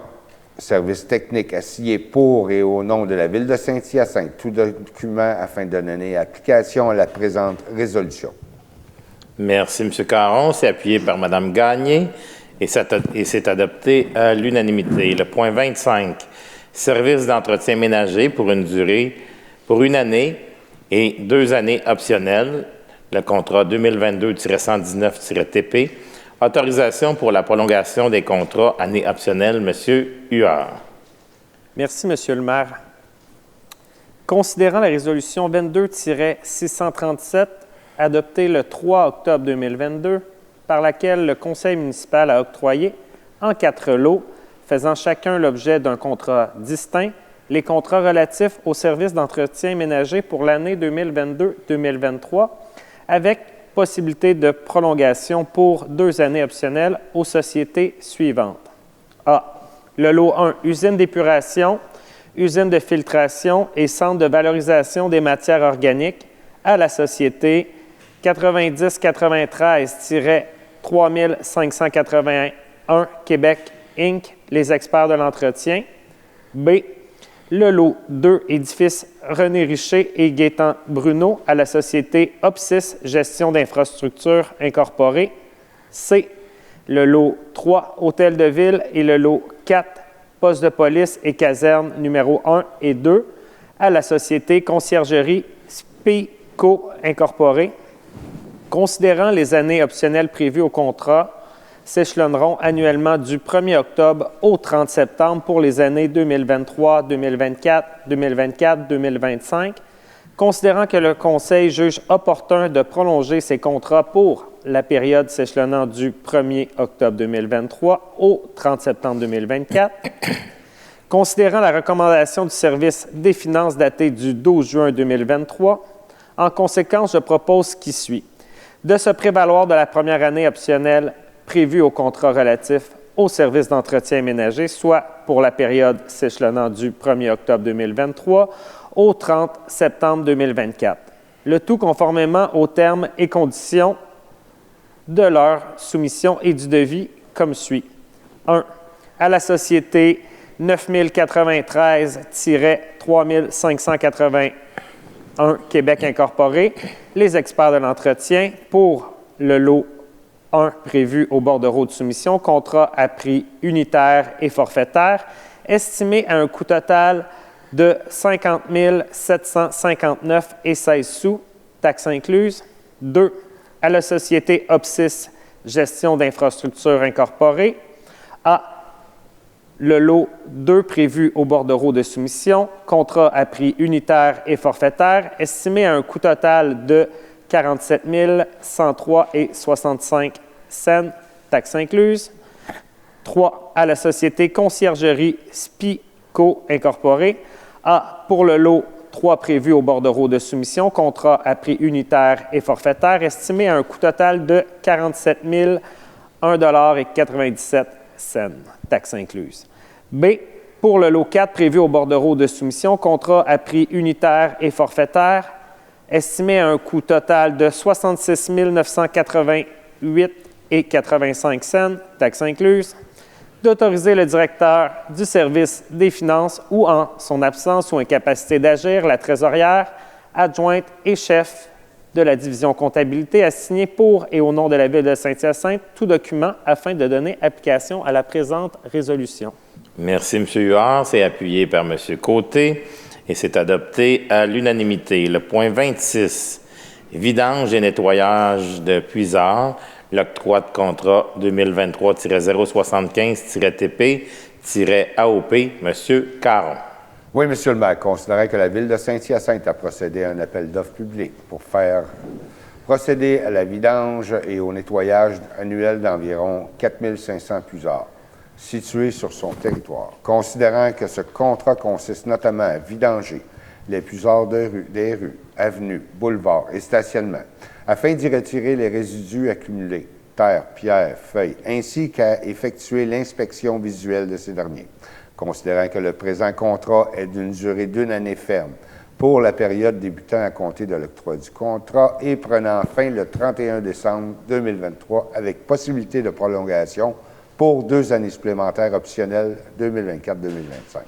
service technique, à signer pour et au nom de la Ville de Saint-Hyacinthe tout document afin de donner application à la présente résolution. Merci, M. Caron. C'est appuyé par Mme Gagné et c'est adopté à l'unanimité. Le point 25, service d'entretien ménager pour une année et 2 années optionnelles, le contrat 2022-119-TP, autorisation pour la prolongation des contrats années optionnelles, M. Huard. Merci, M. le maire. Considérant la résolution 22-637, adoptée le 3 octobre 2022, par laquelle le Conseil municipal a octroyé, en 4 lots, faisant chacun l'objet d'un contrat distinct, les contrats relatifs aux services d'entretien ménager pour l'année 2022-2023, avec possibilité de prolongation pour 2 années optionnelles aux sociétés suivantes. A. Le lot 1, usine d'épuration, usine de filtration et centre de valorisation des matières organiques à la société 9093-3581 Québec Inc., les experts de l'entretien. B. Le lot 2, édifice René Richer et Gaétan Bruno à la société OPSIS Gestion d'infrastructures incorporée. C. Le lot 3, hôtel de ville et le lot 4, poste de police et caserne numéro 1 et 2 à la société Conciergerie Spico incorporée. Considérant les années optionnelles prévues au contrat, s'échelonneront annuellement du 1er octobre au 30 septembre pour les années 2023, 2024, 2024, 2025, considérant que le Conseil juge opportun de prolonger ces contrats pour la période s'échelonnant du 1er octobre 2023 au 30 septembre 2024, considérant la recommandation du service des finances datée du 12 juin 2023, en conséquence, je propose ce qui suit. De se prévaloir de la première année optionnelle prévue au contrat relatif au service d'entretien ménager, soit pour la période s'échelonnant du 1er octobre 2023 au 30 septembre 2024. Le tout conformément aux termes et conditions de leur soumission et du devis comme suit. 1. À la société 9093-3581 Québec Incorporé, les experts de l'entretien pour le lot 1 prévu au bordereau de soumission, contrat à prix unitaire et forfaitaire, estimé à un coût total de 50 759,16 sous, taxes incluses. 2. À la société Opsis Gestion d'infrastructures incorporée, à le lot 2 prévu au bordereau de soumission, contrat à prix unitaire et forfaitaire, estimé à un coût total de 47 103,65 $, taxes incluses. 3. À la société Conciergerie Spico Incorporée, A. Pour le lot 3 prévu au bordereau de soumission, contrat à prix unitaire et forfaitaire, estimé à un coût total de 47 001,97 $, taxes incluses. B. Pour le lot 4 prévu au bordereau de soumission, contrat à prix unitaire et forfaitaire, estimé à un coût total de 66 988,85 $, taxes incluses, d'autoriser le directeur du service des finances ou, en son absence ou incapacité d'agir, la trésorière, adjointe et chef de la division comptabilité à signer pour et au nom de la Ville de Saint-Hyacinthe tout document afin de donner application à la présente résolution. Merci, M. Huard. C'est appuyé par M. Côté et c'est adopté à l'unanimité. Le point 26, vidange et nettoyage de puisards, l'octroi de contrat 2023-075-TP-AOP, M. Caron. Oui, M. le maire, considérant que la Ville de Saint-Hyacinthe a procédé à un appel d'offres public pour faire procéder à la vidange et au nettoyage annuel d'environ 4 500 puisards situés sur son territoire. Considérant que ce contrat consiste notamment à vidanger les puisards des rues, avenues, boulevards et stationnements, afin d'y retirer les résidus accumulés, terre, pierre, feuilles, ainsi qu'à effectuer l'inspection visuelle de ces derniers. Considérant que le présent contrat est d'une durée d'1 année ferme pour la période débutant à compter de l'octroi du contrat et prenant fin le 31 décembre 2023 avec possibilité de prolongation pour 2 années supplémentaires optionnelles 2024-2025.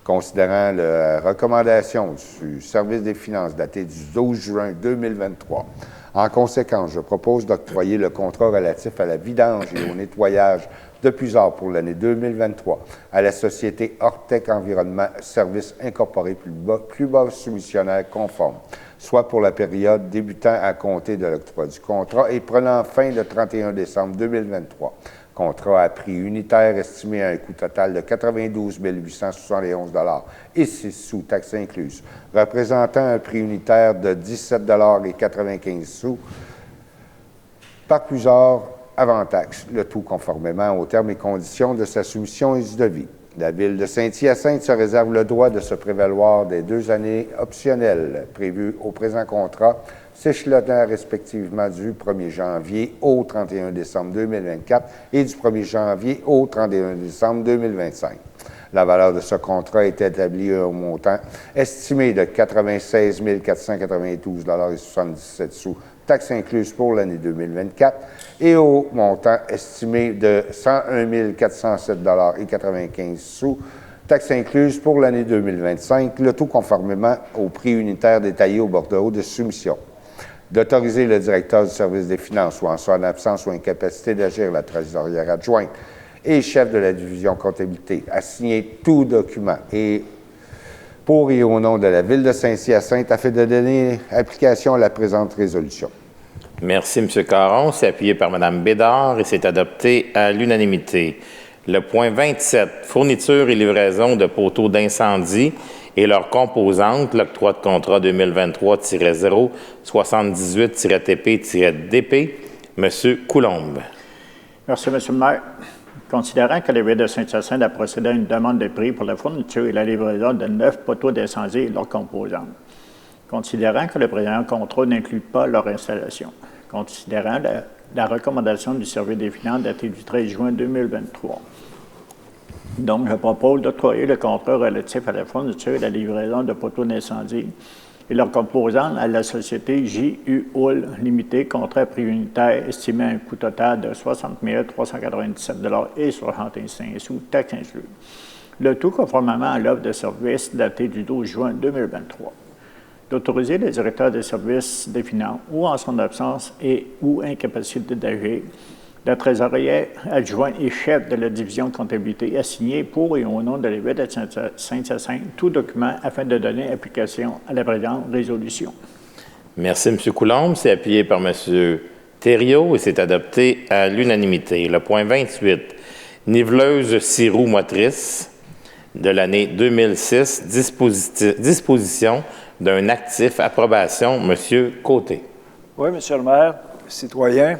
Considérant la recommandation du service des finances datée du 12 juin 2023, en conséquence, je propose d'octroyer le contrat relatif à la vidange et au nettoyage de puisards pour l'année 2023 à la société Ortec Environnement Services Incorporé plus bas soumissionnaire conforme, soit pour la période débutant à compter de l'octroi du contrat et prenant fin le 31 décembre 2023. Contrat à prix unitaire estimé à un coût total de 92 871 $ et 6 sous, taxes incluses, représentant un prix unitaire de 17,95 $ par puisard avant taxe, le tout conformément aux termes et conditions de sa soumission et du devis. La Ville de Saint-Hyacinthe se réserve le droit de se prévaloir des 2 années optionnelles prévues au présent contrat, s'échelonnant respectivement du 1er janvier au 31 décembre 2024 et du 1er janvier au 31 décembre 2025. La valeur de ce contrat est établie au montant estimé de 96 492,77 $, taxes incluses pour l'année 2024, et au montant estimé de 101 407,95 $, taxes incluses pour l'année 2025, le tout conformément au prix unitaire détaillé au bordereau de soumission. D'autoriser le directeur du service des finances ou en son absence ou incapacité d'agir, la trésorière adjointe et chef de la division comptabilité à signer tout document et pour et au nom de la Ville de Saint-Hyacinthe afin de donner application à la présente résolution. Merci, M. Caron. C'est appuyé par Mme Bédard et c'est adopté à l'unanimité. Le point 27, fourniture et livraison de poteaux d'incendie et leurs composantes, l'octroi de contrat 2023-078-TP-DP. M. Coulombe. Merci, M. le maire. Considérant que la Ville de Saint-Hyacinthe a procédé à une demande de prix pour la fourniture et la livraison de 9 poteaux d'incendie et leurs composantes. Considérant que le présent contrat n'inclut pas leur installation. Considérant la recommandation du Service des finances datée du 13 juin 2023. Donc, je propose d'octroyer le contrat relatif à la fourniture et la livraison de poteaux d'incendie et leurs composantes à la société J.U. Hull Limited, contrat à prix unitaire estimé à un coût total de 60 397,65 $, taxes incluses. Le tout conformément à l'offre de service datée du 12 juin 2023. D'autoriser le directeur des services des finances ou en son absence et ou incapacité d'agir, le trésorier adjoint et chef de la division comptabilité à signer pour et au nom de la Ville de Saint-Hyacinthe tout document afin de donner application à la présente résolution. Merci, M. Coulombe. C'est appuyé par M. Thériault et c'est adopté à l'unanimité. Le point 28, niveleuse 6 roues motrice de l'année 2006, disposition d'un actif, approbation, M. Côté. Oui, M. le maire, citoyen.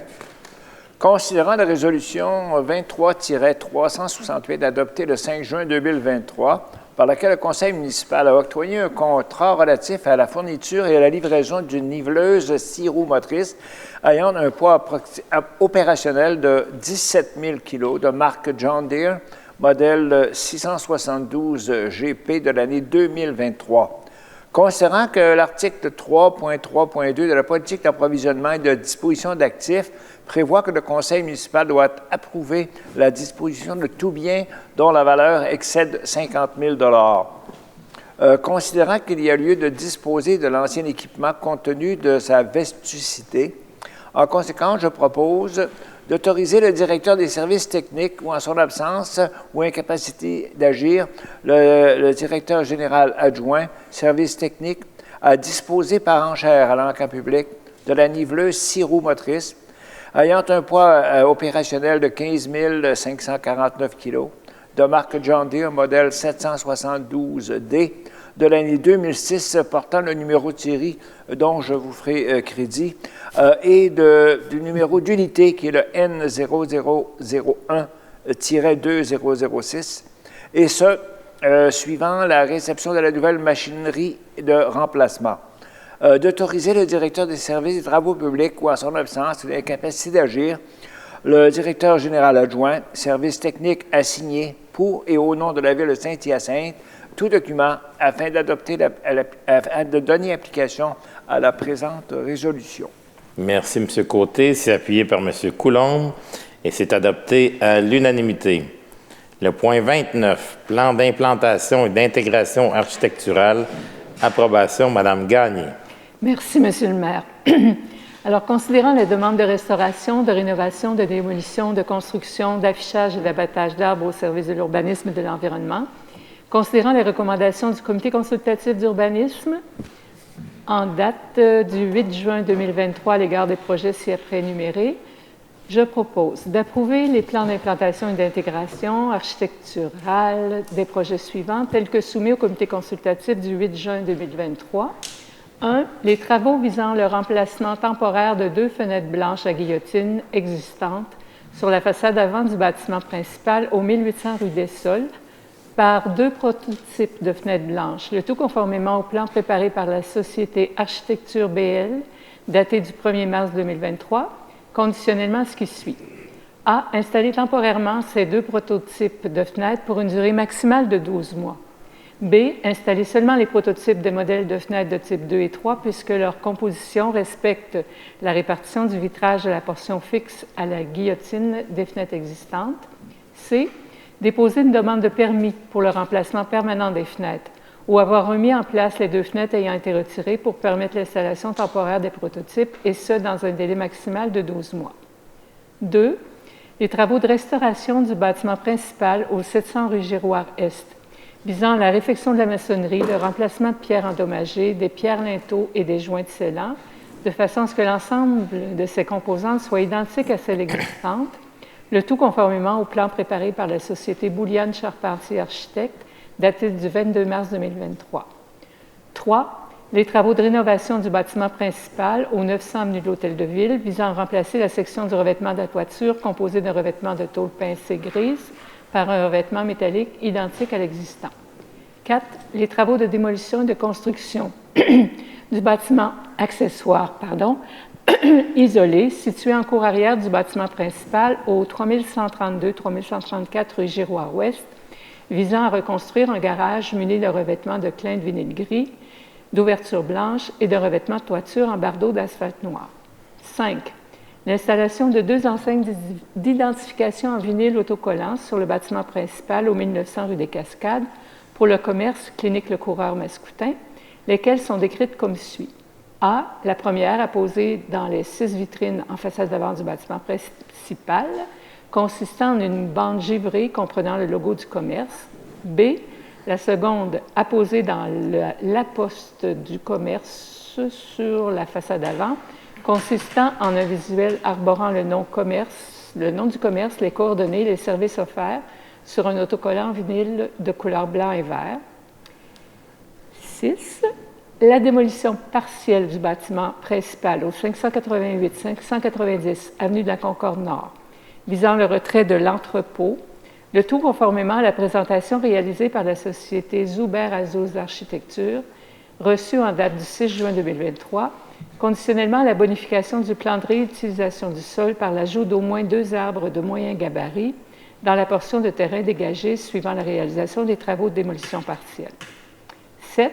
Considérant la résolution 23-368 adoptée le 5 juin 2023, par laquelle le Conseil municipal a octroyé un contrat relatif à la fourniture et à la livraison d'une niveleuse 6 roues motrices ayant un poids opérationnel de 17 000 kg de marque John Deere, modèle 672 GP de l'année 2023. Considérant que l'article 3.3.2 de la politique d'approvisionnement et de disposition d'actifs prévoit que le conseil municipal doit approuver la disposition de tout bien dont la valeur excède 50 000 considérant qu'il y a lieu de disposer de l'ancien équipement compte tenu de sa vestusité, en conséquence, je propose d'autoriser le directeur des services techniques ou en son absence ou incapacité d'agir, le directeur général adjoint, services techniques, à disposer par enchère à l'encan public de la niveleuse 6 roues motrices ayant un poids opérationnel de 15 549 kg, de marque John Deere, modèle 772D, de l'année 2006, portant le numéro de série dont je vous ferai crédit, et du numéro d'unité qui est le N0001-2006, et ce, suivant la réception de la nouvelle machinerie de remplacement. D'autoriser le directeur des services des travaux publics ou en son absence l'incapacité d'agir, le directeur général adjoint, service technique assigné pour et au nom de la Ville de Saint-Hyacinthe, tout document afin de donner application à la présente résolution. Merci, M. Côté. C'est appuyé par M. Coulombe et c'est adopté à l'unanimité. Le point 29, plan d'implantation et d'intégration architecturale, approbation, Mme Gagné. Merci, Monsieur le maire. Alors, considérant les demandes de restauration, de rénovation, de démolition, de construction, d'affichage et d'abattage d'arbres au service de l'urbanisme et de l'environnement, considérant les recommandations du Comité consultatif d'urbanisme, en date du 8 juin 2023 à l'égard des projets ci-après énumérés, je propose d'approuver les plans d'implantation et d'intégration architecturale des projets suivants tels que soumis au Comité consultatif du 8 juin 2023. 1. Les travaux visant le remplacement temporaire de 2 fenêtres blanches à guillotine existantes sur la façade avant du bâtiment principal au 1800 rue des Sols par 2 prototypes de fenêtres blanches, le tout conformément au plan préparé par la Société Architecture BL, daté du 1er mars 2023, conditionnellement à ce qui suit. A. Installer temporairement ces 2 prototypes de fenêtres pour une durée maximale de 12 mois. B. Installer seulement les prototypes de modèles de fenêtres de type 2 et 3 puisque leur composition respecte la répartition du vitrage de la portion fixe à la guillotine des fenêtres existantes. C. Déposer une demande de permis pour le remplacement permanent des fenêtres ou avoir remis en place les 2 fenêtres ayant été retirées pour permettre l'installation temporaire des prototypes et ce, dans un délai maximal de 12 mois. 2. Les travaux de restauration du bâtiment principal au 700 rue Girouard-Est visant la réfection de la maçonnerie, le remplacement de pierres endommagées, des pierres linteaux et des joints de scellant, de façon à ce que l'ensemble de ces composantes soit identique à celles existantes, le tout conformément au plan préparé par la société Bouliane Charpentier Architectes, daté du 22 mars 2023. 3. Les travaux de rénovation du bâtiment principal au 900 avenue de l'Hôtel de Ville visant à remplacer la section du revêtement de la toiture composée d'un revêtement de tôle pincée grise par un revêtement métallique identique à l'existant. 4. Les travaux de démolition et de construction du bâtiment accessoire, isolé, situé en cour arrière du bâtiment principal au 3132-3134 rue Giroir-Ouest, visant à reconstruire un garage muni de revêtement de clin de vinyle gris, d'ouverture blanche et de revêtement de toiture en bardeaux d'asphalte noir. 5. L'installation de 2 enseignes d'identification en vinyle autocollant sur le bâtiment principal au 1900 rue des Cascades pour le commerce Clinique Le Coureur Mascoutin, lesquelles sont décrites comme suit. A. La première apposée dans les 6 vitrines en façade d'avant du bâtiment principal, consistant en une bande givrée comprenant le logo du commerce. B. La seconde apposée dans la poste du commerce sur la façade avant, consistant en un visuel arborant le nom du commerce, les coordonnées, les services offerts sur un autocollant vinyle de couleur blanc et vert. 6. La démolition partielle du bâtiment principal au 588-590 avenue de la Concorde Nord, visant le retrait de l'entrepôt, le tout conformément à la présentation réalisée par la société Zuber Azuz d'architecture, reçue en date du 6 juin 2023, conditionnellement à la bonification du plan de réutilisation du sol par l'ajout d'au moins 2 arbres de moyen gabarit dans la portion de terrain dégagée suivant la réalisation des travaux de démolition partielle. 7.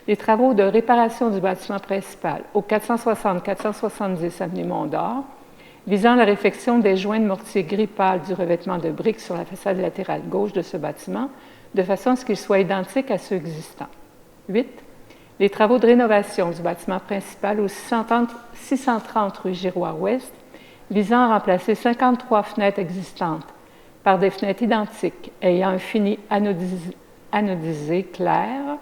Les travaux de réparation du bâtiment principal au 460-470 avenue Mont-d'Or, visant la réfection des joints de mortier gris pâle du revêtement de briques sur la façade latérale gauche de ce bâtiment, de façon à ce qu'il soit identique à ceux existants. 8. Les travaux de rénovation du bâtiment principal au 630 rue Giroir-Ouest, visant à remplacer 53 fenêtres existantes par des fenêtres identiques ayant un fini anodisé clair,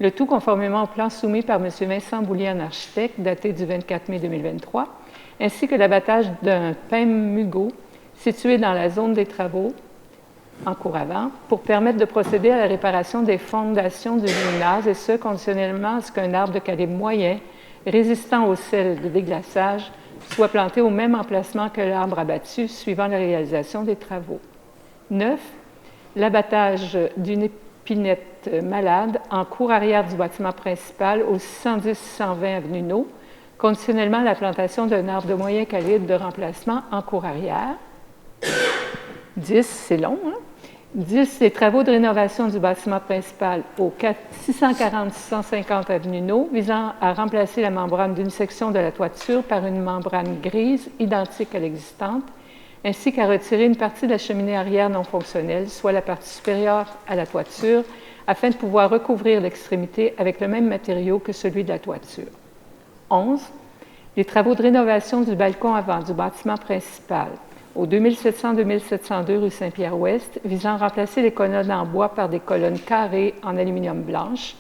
le tout conformément au plan soumis par M. Vincent Bouliane, architecte, daté du 24 mai 2023, ainsi que l'abattage d'un pin mugot situé dans la zone des travaux en cour avant pour permettre de procéder à la réparation des fondations du gymnase, et ce, conditionnellement à ce qu'un arbre de calibre moyen résistant au sel de déglaçage soit planté au même emplacement que l'arbre abattu suivant la réalisation des travaux. 9. L'abattage d'une épinette malade en cour arrière du bâtiment principal au 610-620 avenue No, conditionnellement à la plantation d'un arbre de moyen calibre de remplacement en cour arrière. 10, c'est long, hein? 10, les travaux de rénovation du bâtiment principal au 640-650 avenue No, visant à remplacer la membrane d'une section de la toiture par une membrane grise identique à l'existante, ainsi qu'à retirer une partie de la cheminée arrière non fonctionnelle, soit la partie supérieure à la toiture, afin de pouvoir recouvrir l'extrémité avec le même matériau que celui de la toiture. 11. Les travaux de rénovation du balcon avant du bâtiment principal au 2700-2702 rue Saint-Pierre-Ouest, visant à remplacer les colonnes en bois par des colonnes carrées en aluminium blanche,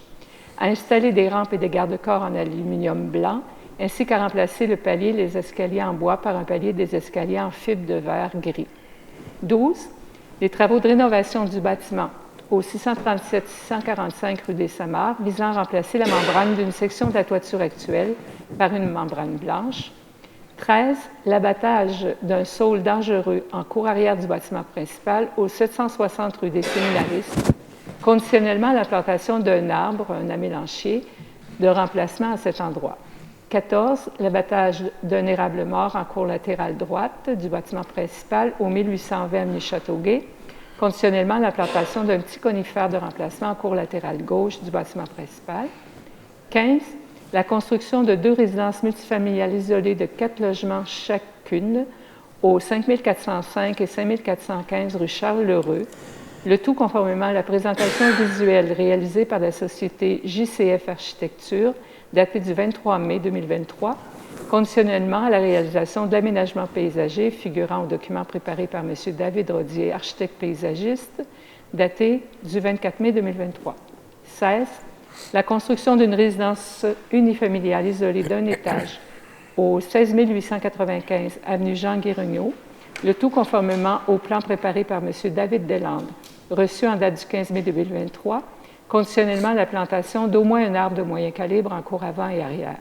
à installer des rampes et des garde-corps en aluminium blanc, ainsi qu'à remplacer le palier et les escaliers en bois par un palier des escaliers en fibre de verre gris. 12. Les travaux de rénovation du bâtiment au 637-645 rue des Samars, visant à remplacer la membrane d'une section de la toiture actuelle par une membrane blanche. 13. L'abattage d'un saule dangereux en cour arrière du bâtiment principal au 760 rue des Séminaristes, conditionnellement à la plantation d'un arbre, un amélanchier, de remplacement à cet endroit. 14. L'abattage d'un érable mort en cour latérale droite du bâtiment principal au 1820 avenue Châteauguay, conditionnellement à la plantation d'un petit conifère de remplacement en cour latérale gauche du bâtiment principal. 15. La construction de 2 résidences multifamiliales isolées de 4 logements chacune aux 5405 et 5415 rue Charles-Lheureux, le tout conformément à la présentation visuelle réalisée par la société JCF Architecture, datée du 23 mai 2023, conditionnellement à la réalisation de l'aménagement paysager figurant au document préparé par M. David Rodier, architecte paysagiste, daté du 24 mai 2023. 16. La construction d'une résidence unifamiliale isolée d'un étage au 16 895 avenue Jean-Guérignaud, le tout conformément au plan préparé par M. David Deslandes, reçu en date du 15 mai 2023, conditionnellement à la plantation d'au moins un arbre de moyen calibre en cours avant et arrière.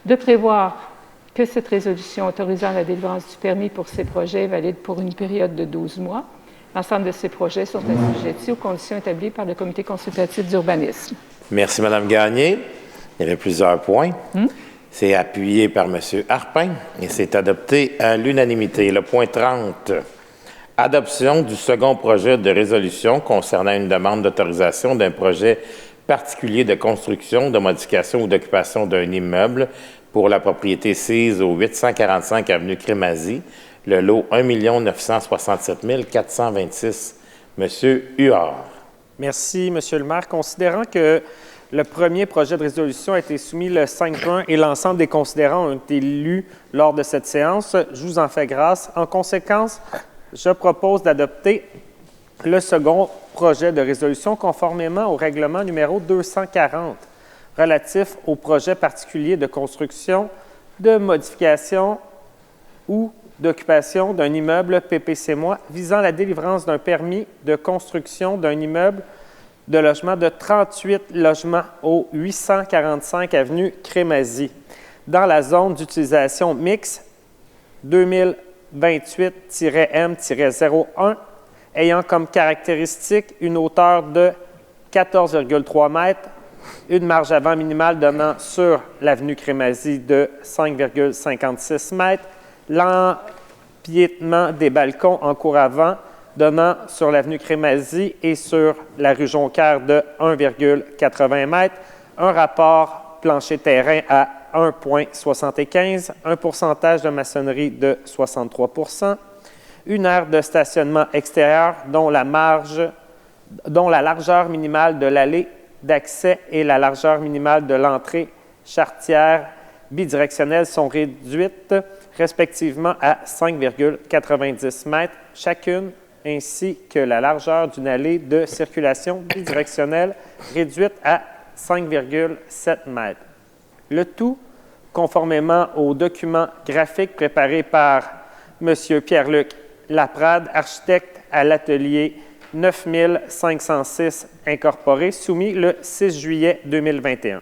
De prévoir que cette résolution autorisant la délivrance du permis pour ces projets est valide pour une période de 12 mois. L'ensemble de ces projets sont assujettis aux conditions établies par le Comité consultatif d'urbanisme. Merci, Mme Gagné. Il y avait plusieurs points. C'est appuyé par M. Harpin et c'est adopté à l'unanimité. Le point 30, adoption du second projet de résolution concernant une demande d'autorisation d'un projet particulier de construction, de modification ou d'occupation d'un immeuble pour la propriété sise au 845 avenue Crémazie, le lot 1 967 426. Monsieur Huard. Merci, Monsieur le maire. Considérant que le premier projet de résolution a été soumis le 5 juin et l'ensemble des considérants ont été lus lors de cette séance, je vous en fais grâce. En conséquence, je propose d'adopter le second projet de résolution conformément au règlement numéro 240 relatif au projet particulier de construction, de modification ou d'occupation d'un immeuble PPC-MOI visant la délivrance d'un permis de construction d'un immeuble de logement de 38 logements au 845 avenue Crémazie, dans la zone d'utilisation mixte 2028-M-01, ayant comme caractéristique une hauteur de 14,3 mètres, une marge avant minimale donnant sur l'avenue Crémazie de 5,56 mètres, l'empiétement des balcons en cour avant donnant sur l'avenue Crémazie et sur la rue Jonquière de 1,80 mètres, un rapport plancher-terrain à 1,75, un pourcentage de maçonnerie de 63 %, une aire de stationnement extérieur dont la largeur minimale de l'allée d'accès et la largeur minimale de l'entrée charretière bidirectionnelle sont réduites respectivement à 5,90 mètres chacune, ainsi que la largeur d'une allée de circulation bidirectionnelle réduite à 5,7 mètres. Le tout conformément aux documents graphiques préparés par M. Pierre-Luc Laprade, architecte à l'atelier 9506 incorporé, soumis le 6 juillet 2021.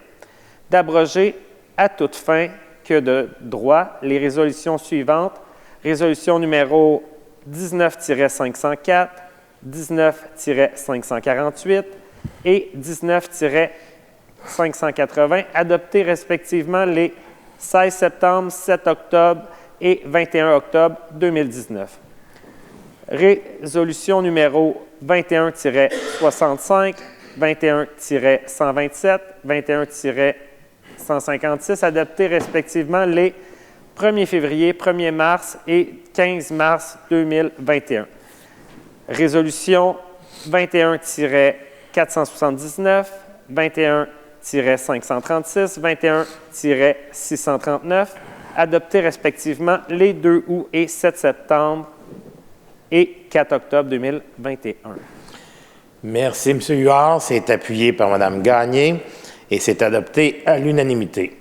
D'abroger à toute fin que de droit les résolutions suivantes. Résolution numéro 19-504, 19-548 et 19-580, adoptées respectivement les 16 septembre, 7 octobre et 21 octobre 2019. Résolution numéro 21-65, 21-127, 21-156, adoptés respectivement les 1er février, 1er mars et 15 mars 2021. Résolution 21-479, 21-536, 21-639, adoptés respectivement les 2 août et 7 septembre et 4 octobre 2021. Merci, M. Huard. C'est appuyé par Mme Gagné et c'est adopté à l'unanimité.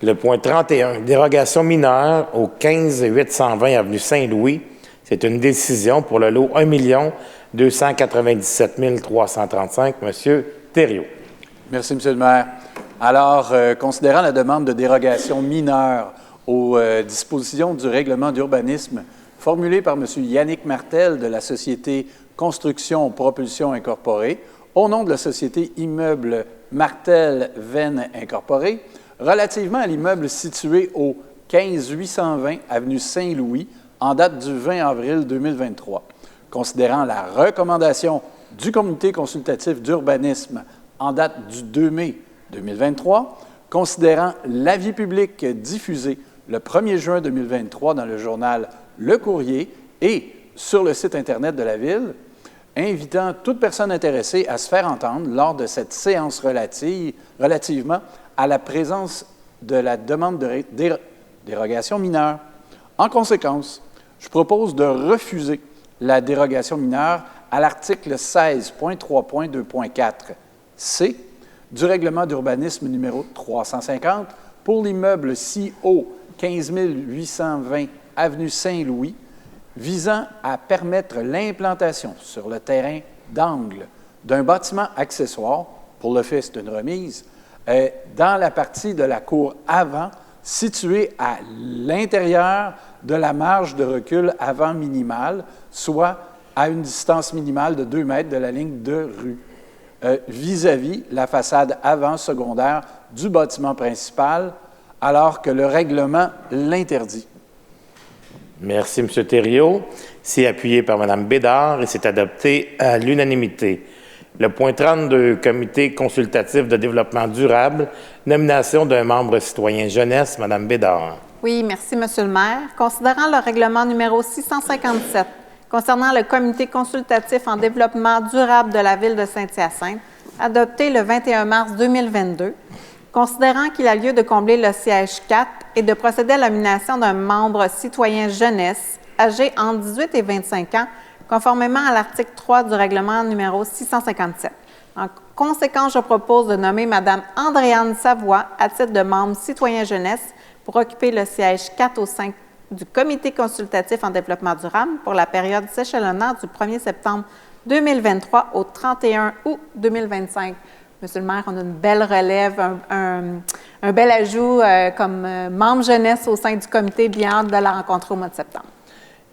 Le point 31, dérogation mineure au 15-820 avenue Saint-Louis. C'est une décision pour le lot 1 297 335. M. Thériault. Merci, M. le maire. Alors, considérant la demande de dérogation mineure aux dispositions du règlement d'urbanisme formulée par M. Yannick Martel de la Société Construction Propulsion Incorporée, au nom de la Société Immeuble Martel-Venn Incorporée, relativement à l'immeuble situé au 15-820 avenue Saint-Louis, en date du 20 avril 2023. Considérant la recommandation du Comité consultatif d'urbanisme en date du 2 mai 2023, considérant l'avis public diffusé le 1er juin 2023 dans le journal Le Courrier et sur le site Internet de la Ville, invitant toute personne intéressée à se faire entendre lors de cette séance relativement à la présence de la demande de dérogation mineure. En conséquence, je propose de refuser la dérogation mineure à l'article 16.3.2.4 C du règlement d'urbanisme numéro 350, pour l'immeuble CO 15 820 avenue Saint-Louis, visant à permettre l'implantation sur le terrain d'angle d'un bâtiment accessoire, pour le fait, c'est une remise, dans la partie de la cour avant, située à l'intérieur de la marge de recul avant minimale, soit à une distance minimale de 2 mètres de la ligne de rue, vis-à-vis la façade avant secondaire du bâtiment principal, alors que le règlement l'interdit. Merci, M. Thériault. C'est appuyé par Mme Bédard et c'est adopté à l'unanimité. Le point 32, Comité consultatif de développement durable, nomination d'un membre citoyen jeunesse, Mme Bédard. Oui, merci, M. le maire. Considérant le règlement numéro 657 concernant le Comité consultatif en développement durable de la Ville de Saint-Hyacinthe, adopté le 21 mars 2022, considérant qu'il a lieu de combler le siège 4 et de procéder à la nomination d'un membre citoyen jeunesse âgé entre 18 et 25 ans, conformément à l'article 3 du règlement numéro 657. En conséquence, je propose de nommer Mme Andréane Savoie à titre de membre citoyen jeunesse pour occuper le siège 4 au 5 du Comité consultatif en développement durable pour la période s'échelonnant du 1er septembre 2023 au 31 août 2025. Monsieur le maire, on a une belle relève, un bel ajout comme membre jeunesse au sein du comité. Bien hâte de la rencontrer au mois de septembre.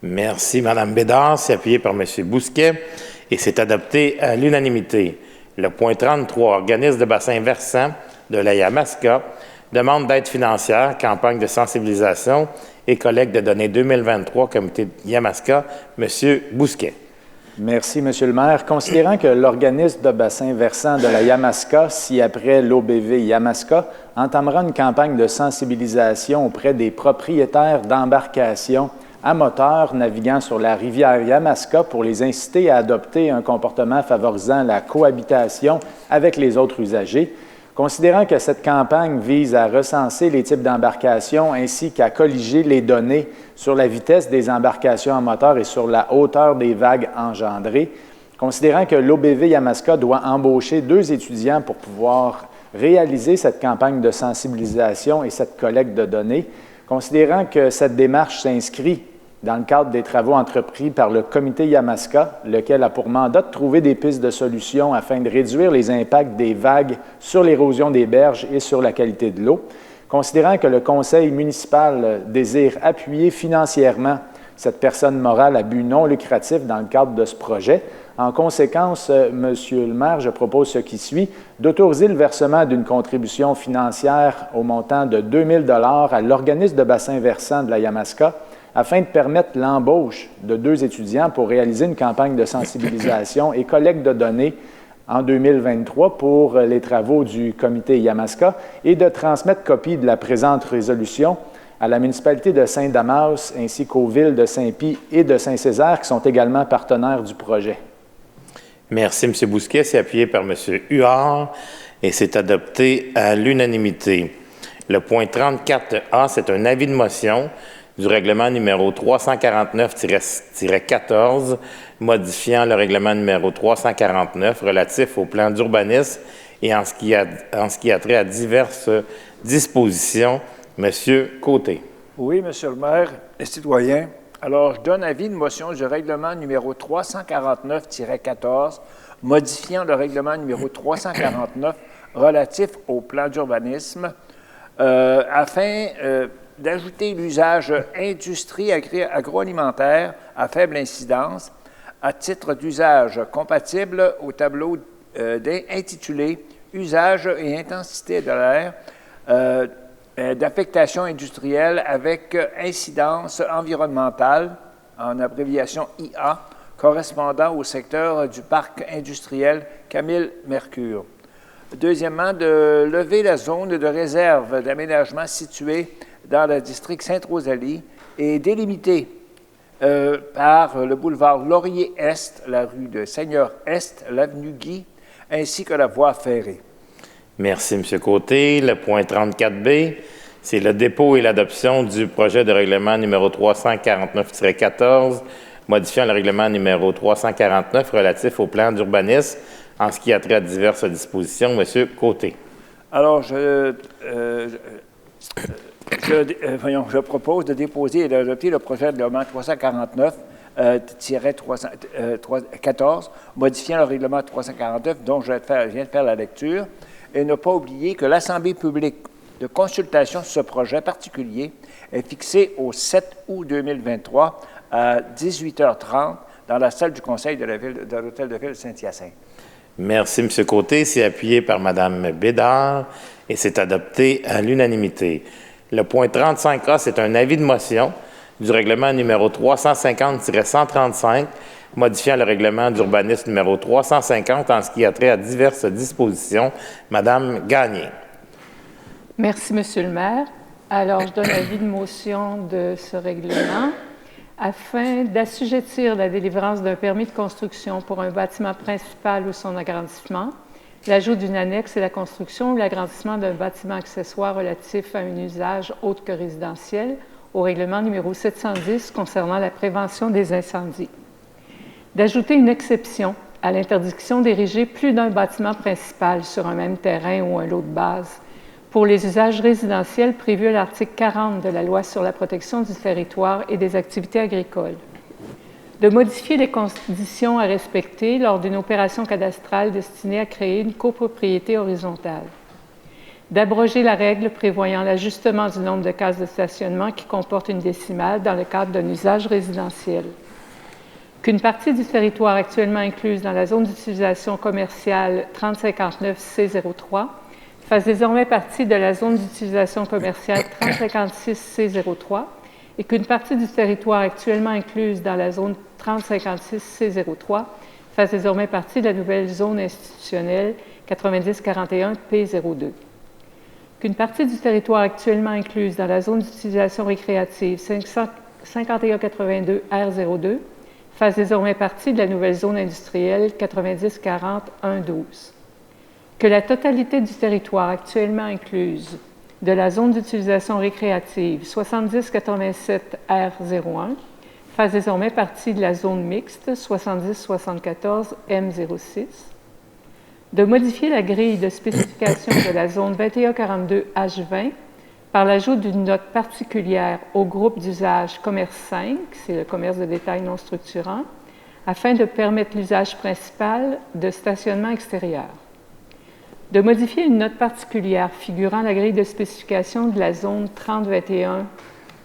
Merci, Mme Bédard. C'est appuyé par M. Bousquet et c'est adopté à l'unanimité. Le point 33, organisme de bassin versant de la Yamaska, demande d'aide financière, campagne de sensibilisation et collecte de données 2023, comité de Yamaska, M. Bousquet. Merci, M. le maire. Considérant que l'organisme de bassin versant de la Yamaska, ci-après l'OBV Yamaska, entamera une campagne de sensibilisation auprès des propriétaires d'embarcations à moteur naviguant sur la rivière Yamaska pour les inciter à adopter un comportement favorisant la cohabitation avec les autres usagers. Considérant que cette campagne vise à recenser les types d'embarcations ainsi qu'à colliger les données sur la vitesse des embarcations à moteur et sur la hauteur des vagues engendrées, considérant que l'OBV Yamaska doit embaucher 2 étudiants pour pouvoir réaliser cette campagne de sensibilisation et cette collecte de données, considérant que cette démarche s'inscrit dans le cadre des travaux entrepris par le comité Yamaska, lequel a pour mandat de trouver des pistes de solutions afin de réduire les impacts des vagues sur l'érosion des berges et sur la qualité de l'eau. Considérant que le conseil municipal désire appuyer financièrement cette personne morale à but non lucratif dans le cadre de ce projet, en conséquence, Monsieur le maire, je propose ce qui suit, d'autoriser le versement d'une contribution financière au montant de 2 000 $ à l'organisme de bassin versant de la Yamaska, afin de permettre l'embauche de 2 étudiants pour réaliser une campagne de sensibilisation et collecte de données en 2023 pour les travaux du comité Yamaska et de transmettre copie de la présente résolution à la municipalité de Saint-Damas ainsi qu'aux villes de Saint-Pie et de Saint-Césaire qui sont également partenaires du projet. Merci, M. Bousquet. C'est appuyé par M. Huard et c'est adopté à l'unanimité. Le point 34A, c'est un avis de motion du règlement numéro 349-14, modifiant le règlement numéro 349 relatif au plan d'urbanisme et en ce qui a trait à diverses dispositions. Monsieur Côté. Oui, Monsieur le maire, les citoyens. Alors, je donne avis de motion du règlement numéro 349-14, modifiant le règlement numéro 349 relatif au plan d'urbanisme, afin d'ajouter l'usage industrie agroalimentaire à faible incidence à titre d'usage compatible au tableau intitulé « Usage et intensité de l'air d'affectation industrielle avec incidence environnementale », en abréviation IA, correspondant au secteur du parc industriel Camille-Mercure. Deuxièmement, de lever la zone de réserve d'aménagement située dans le district Sainte-Rosalie et délimité par le boulevard Laurier-Est, la rue de Seigneur-Est, l'avenue Guy, ainsi que la voie ferrée. Merci, M. Côté. Le point 34B, c'est le dépôt et l'adoption du projet de règlement numéro 349-14, modifiant le règlement numéro 349 relatif au plan d'urbanisme en ce qui a trait à diverses dispositions. M. Côté. Alors, je propose de déposer et d'adopter le projet de règlement 349-14, modifiant le règlement 349 dont je viens de faire la lecture, et ne pas oublier que l'Assemblée publique de consultation sur ce projet particulier est fixée au 7 août 2023 à 18h30 dans la salle du conseil de l'Hôtel de Ville de Saint-Hyacinthe. Merci, M. Côté. C'est appuyé par Mme Bédard et c'est adopté à l'unanimité. Le point 35A, c'est un avis de motion du règlement numéro 350-135, modifiant le règlement d'urbanisme numéro 350 en ce qui a trait à diverses dispositions. Madame Gagné. Merci, Monsieur le maire. Alors, je donne l'avis de motion de ce règlement. Afin d'assujettir la délivrance d'un permis de construction pour un bâtiment principal ou son agrandissement, l'ajout d'une annexe et la construction ou l'agrandissement d'un bâtiment accessoire relatif à un usage autre que résidentiel au règlement numéro 710 concernant la prévention des incendies. D'ajouter une exception à l'interdiction d'ériger plus d'un bâtiment principal sur un même terrain ou un lot de base pour les usages résidentiels prévus à l'article 40 de la Loi sur la protection du territoire et des activités agricoles. De modifier les conditions à respecter lors d'une opération cadastrale destinée à créer une copropriété horizontale. D'abroger la règle prévoyant l'ajustement du nombre de cases de stationnement qui comporte une décimale dans le cadre d'un usage résidentiel. Qu'une partie du territoire actuellement incluse dans la zone d'utilisation commerciale 3059C03 fasse désormais partie de la zone d'utilisation commerciale 3056C03 et qu'une partie du territoire actuellement incluse dans la zone 3056C03 fasse désormais partie de la nouvelle zone institutionnelle 9041P02. Qu'une partie du territoire actuellement incluse dans la zone d'utilisation récréative 5182R02 fasse désormais partie de la nouvelle zone industrielle 9040-112. Que la totalité du territoire actuellement incluse de la zone d'utilisation récréative 7087R01 fasse désormais partie de la zone mixte 7074M06. De modifier la grille de spécification de la zone 2142H20 par l'ajout d'une note particulière au groupe d'usage commerce 5, c'est le commerce de détail non structurant, afin de permettre l'usage principal de stationnement extérieur. De modifier une note particulière figurant la grille de spécification de la zone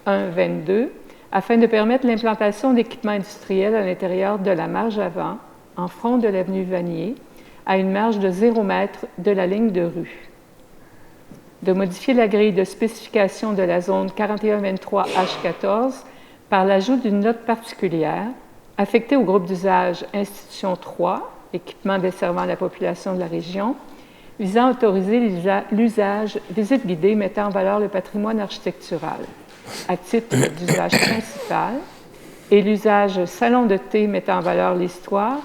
3021-122 afin de permettre l'implantation d'équipements industriels à l'intérieur de la marge avant, en front de l'avenue Vanier, à une marge de 0 m de la ligne de rue. De modifier la grille de spécification de la zone 4123H14 par l'ajout d'une note particulière affectée au groupe d'usage Institution 3, équipement desservant la population de la région, visant à autoriser l'usage visite guidée mettant en valeur le patrimoine architectural à titre d'usage principal et l'usage salon de thé mettant en valeur l'histoire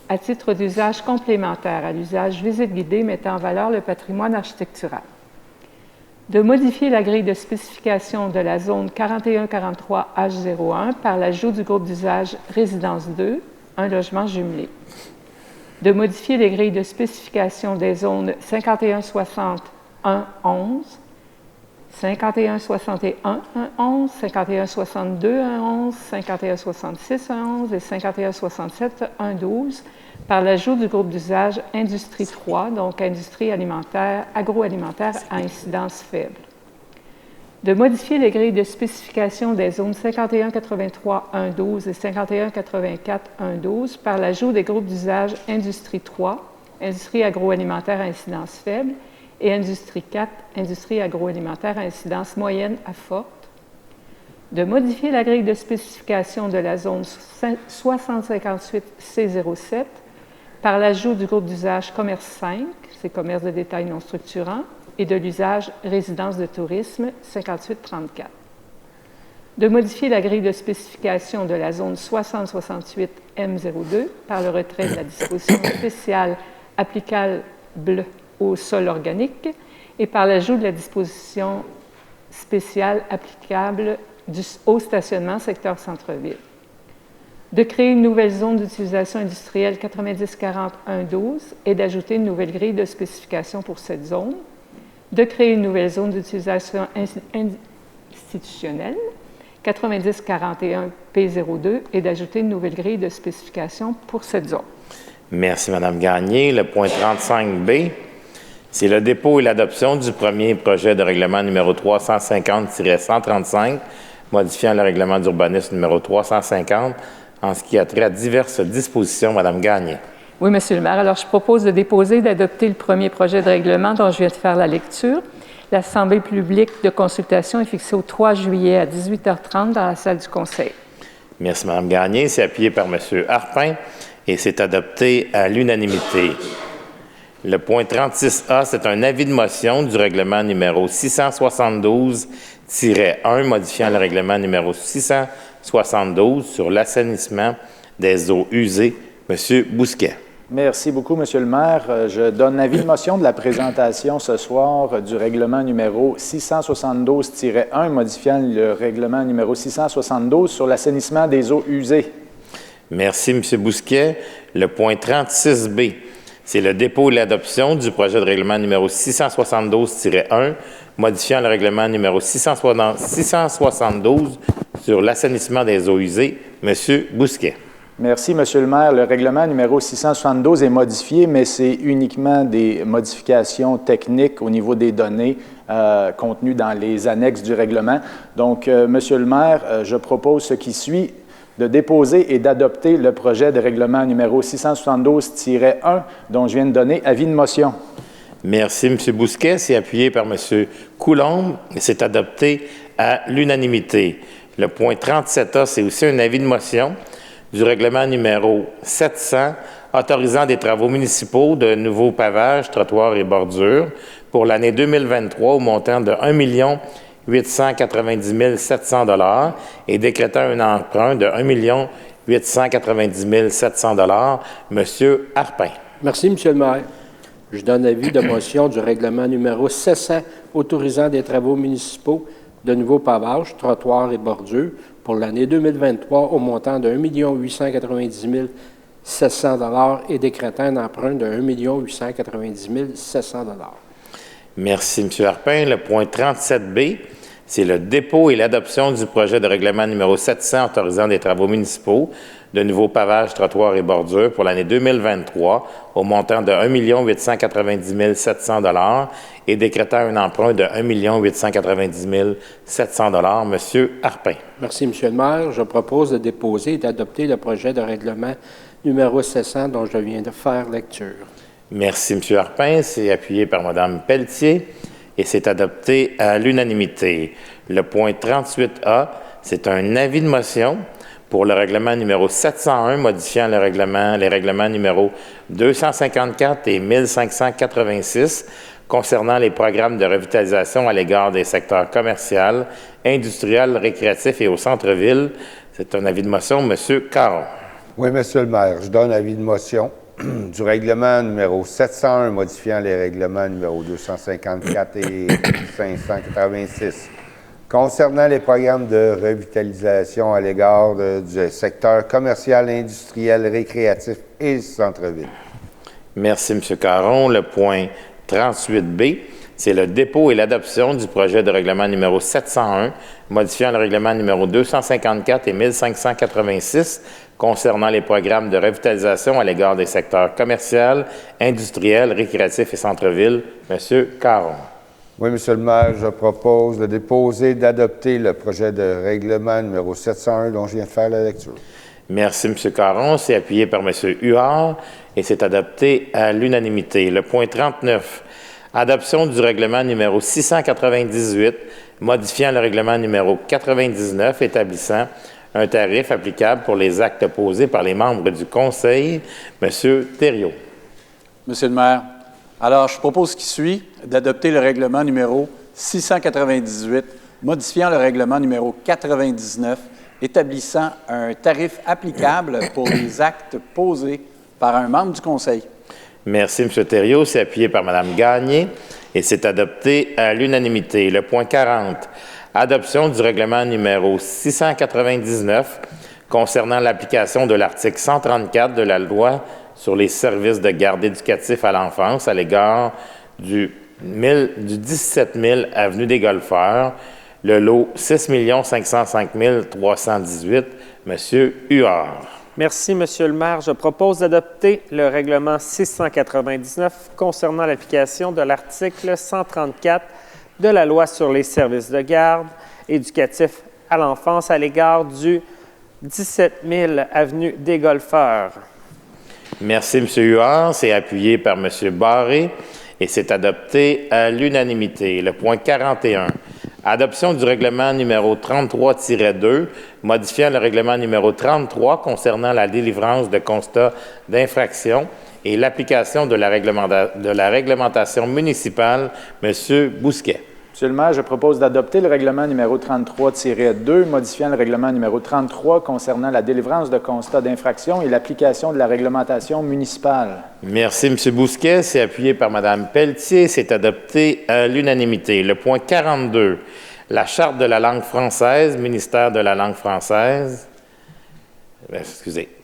à titre d'usage complémentaire à l'usage visite guidée mettant en valeur le patrimoine architectural. De modifier la grille de spécification de la zone 4143H01 par l'ajout du groupe d'usage Résidence 2, un logement jumelé. De modifier les grilles de spécification des zones 5160-111, 5161-111, 5162-111, 5166-111 et 5167-112 par l'ajout du groupe d'usage Industrie 3, donc industrie alimentaire, agroalimentaire à incidence faible. De modifier les grilles de spécification des zones 5183-112 et 5184-112 par l'ajout des groupes d'usage Industrie 3, industrie agroalimentaire à incidence faible, et Industrie 4, industrie agroalimentaire à incidence moyenne à forte. De modifier la grille de spécification de la zone 6058C07 par l'ajout du groupe d'usage Commerce 5, c'est commerce de détail non structurant, et de l'usage résidence de tourisme 5834. De modifier la grille de spécification de la zone 6068M02 par le retrait de la disposition spéciale applicable au sol organique et par l'ajout de la disposition spéciale applicable au stationnement secteur centre-ville. De créer une nouvelle zone d'utilisation industrielle 9040-112 et d'ajouter une nouvelle grille de spécification pour cette zone. de créer une nouvelle zone d'utilisation institutionnelle, 9041 P02, et d'ajouter une nouvelle grille de spécification pour cette zone. Merci, Mme Gagné. Le point 35B, c'est le dépôt et l'adoption du premier projet de règlement numéro 350-135, modifiant le règlement d'urbanisme numéro 350 en ce qui a trait à diverses dispositions. Mme Gagné. Oui, Monsieur le maire. Alors, je propose de déposer et d'adopter le premier projet de règlement dont je viens de faire la lecture. L'Assemblée publique de consultation est fixée au 3 juillet à 18h30 dans la salle du Conseil. Merci, Mme Gagné. C'est appuyé par M. Harpin et c'est adopté à l'unanimité. Le point 36A, c'est un avis de motion du règlement numéro 672-1, modifiant le règlement numéro 672 sur l'assainissement des eaux usées. M. Bousquet. Merci beaucoup, Monsieur le maire. Je donne l'avis de motion de la présentation ce soir du règlement numéro 672-1, modifiant le règlement numéro 672 sur l'assainissement des eaux usées. Merci, M. Bousquet. Le point 36B, c'est le dépôt et l'adoption du projet de règlement numéro 672-1, modifiant le règlement numéro 672 sur l'assainissement des eaux usées. M. Bousquet. Merci, Monsieur le maire. Le règlement numéro 672 est modifié, mais c'est uniquement des modifications techniques au niveau des données contenues dans les annexes du règlement. Donc, Monsieur le maire, je propose ce qui suit, de déposer et d'adopter le projet de règlement numéro 672-1 dont je viens de donner avis de motion. Merci, M. Bousquet. C'est appuyé par M. Coulombe et c'est adopté à l'unanimité. Le point 37A, c'est aussi un avis de motion du règlement numéro 700 autorisant des travaux municipaux de nouveaux pavages, trottoirs et bordures pour l'année 2023 au montant de 1 890 700 $ et décrétant un emprunt de 1 890 700 $. Monsieur Harpin. Merci, Monsieur le maire. Je donne avis de motion du règlement numéro 700 autorisant des travaux municipaux de nouveaux pavages, trottoirs et bordures pour l'année 2023 au montant de 1 890 700 $ et décrétant un emprunt de 1 890 700 $. Merci, M. Harpin. Le point 37B, c'est le dépôt et l'adoption du projet de règlement numéro 700 autorisant des travaux municipaux de nouveaux pavages, trottoirs et bordures pour l'année 2023 au montant de 1 890 700 $ et décrétant un emprunt de 1 890 700 $. Monsieur Harpin. Merci, Monsieur le maire. Je propose de déposer et d'adopter le projet de règlement numéro 700 dont je viens de faire lecture. Merci, M. Harpin. C'est appuyé par Mme Pelletier et c'est adopté à l'unanimité. Le point 38A, c'est un avis de motion pour le règlement numéro 701, modifiant les règlements numéro 254 et 1586 concernant les programmes de revitalisation à l'égard des secteurs commercial, industriel, récréatif et au centre-ville. C'est un avis de motion. M. Caron. Oui, Monsieur le maire, je donne avis de motion du règlement numéro 701, modifiant les règlements numéro 254 et 586 concernant les programmes de revitalisation à l'égard du secteur commercial, industriel, récréatif et centre-ville. Merci, M. Caron. Le point 38B, c'est le dépôt et l'adoption du projet de règlement numéro 701, modifiant le règlement numéro 254 et 1586 concernant les programmes de revitalisation à l'égard des secteurs commercial, industriel, récréatif et centre-ville. M. Caron. Oui, Monsieur le maire, je propose de déposer et d'adopter le projet de règlement numéro 701 dont je viens de faire la lecture. Merci, M. Caron. C'est appuyé par M. Huard et c'est adopté à l'unanimité. Le point 39, adoption du règlement numéro 698, modifiant le règlement numéro 99, établissant un tarif applicable pour les actes posés par les membres du Conseil. M. Thériault. Monsieur le maire, alors je propose ce qui suit, d'adopter le règlement numéro 698, modifiant le règlement numéro 99, établissant un tarif applicable pour les actes posés par un membre du Conseil. Merci, M. Thériault. C'est appuyé par Mme Gagné et c'est adopté à l'unanimité. Le point 40, adoption du règlement numéro 699 concernant l'application de l'article 134 de la loi sur les services de garde éducatif à l'enfance à l'égard du du 17 000 avenue des Golfeurs, le lot 6 505 318, M. Huard. Merci, Monsieur le maire. Je propose d'adopter le règlement 699 concernant l'application de l'article 134 de la Loi sur les services de garde éducatifs à l'enfance à l'égard du 17 000 avenue des Golfeurs. Merci, M. Huard. C'est appuyé par M. Barré et c'est adopté à l'unanimité. Le point 41. Adoption du règlement numéro 33-2, modifiant le règlement numéro 33 concernant la délivrance de constats d'infraction et l'application de la réglementation municipale. M. Bousquet. Monsieur le maire, je propose d'adopter le règlement numéro 33-2, modifiant le règlement numéro 33 concernant la délivrance de constats d'infraction et l'application de la réglementation municipale. Merci, M. Bousquet. C'est appuyé par Mme Pelletier. C'est adopté à l'unanimité. Le point 42, la Charte de la langue française, ministère de la langue française. Excusez.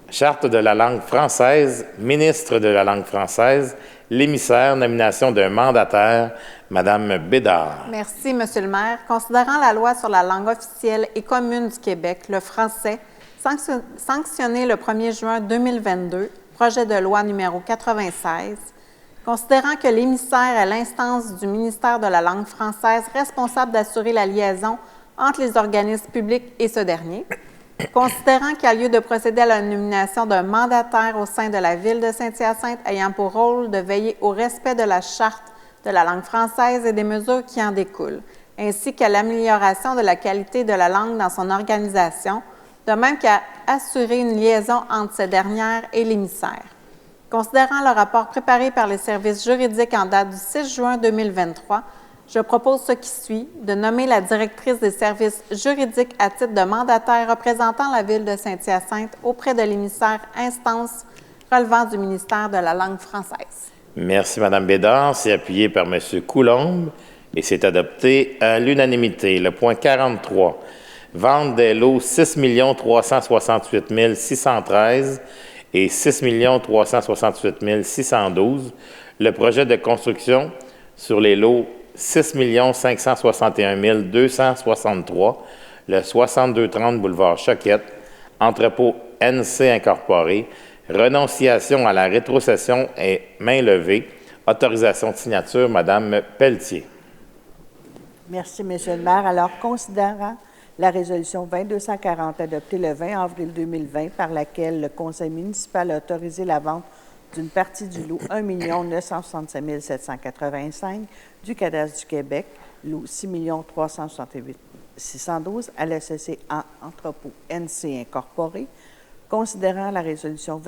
Charte de la langue française, ministre de la langue française, l'émissaire, nomination d'un mandataire, Mme Bédard. Merci, Monsieur le maire. Considérant la loi sur la langue officielle et commune du Québec, le français, sanctionné le 1er juin 2022, projet de loi numéro 96, considérant que l'émissaire est l'instance du ministère de la langue française responsable d'assurer la liaison entre les organismes publics et ce dernier, considérant qu'il y a lieu de procéder à la nomination d'un mandataire au sein de la Ville de Saint-Hyacinthe ayant pour rôle de veiller au respect de la Charte de la langue française et des mesures qui en découlent, ainsi qu'à l'amélioration de la qualité de la langue dans son organisation, de même qu'à assurer une liaison entre cette dernière et l'émissaire. Considérant le rapport préparé par les services juridiques en date du 6 juin 2023, je propose ce qui suit, de nommer la directrice des services juridiques à titre de mandataire représentant la Ville de Saint-Hyacinthe auprès de l'émissaire instance relevant du ministère de la langue française. Merci, Mme Bédard. C'est appuyé par M. Coulombe et c'est adopté à l'unanimité. Le point 43, vente des lots 6 368 613 et 6 368 612. Le projet de construction sur les lots 6 561 263, le 6230 boulevard Choquette, entrepôt NC Incorporé, renonciation à la rétrocession et main levée, autorisation de signature, Mme Pelletier. Merci, M. le maire. Alors, considérant la résolution 2240 adoptée le 20 avril 2020 par laquelle le conseil municipal a autorisé la vente d'une partie du lot 1 965 785 du cadastre du Québec, lot 6 368 612 à la société Entrepôt NC Incorporé, considérant la résolution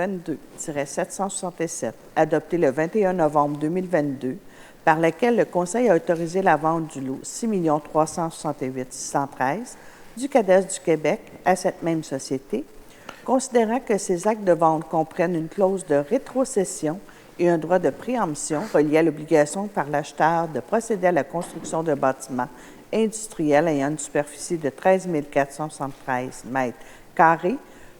22-767 adoptée le 21 novembre 2022 par laquelle le conseil a autorisé la vente du lot 6 368 613 du cadastre du Québec à cette même société, considérant que ces actes de vente comprennent une clause de rétrocession et un droit de préemption relié à l'obligation par l'acheteur de procéder à la construction d'un bâtiment industriel ayant une superficie de 13 473 mètres carrés,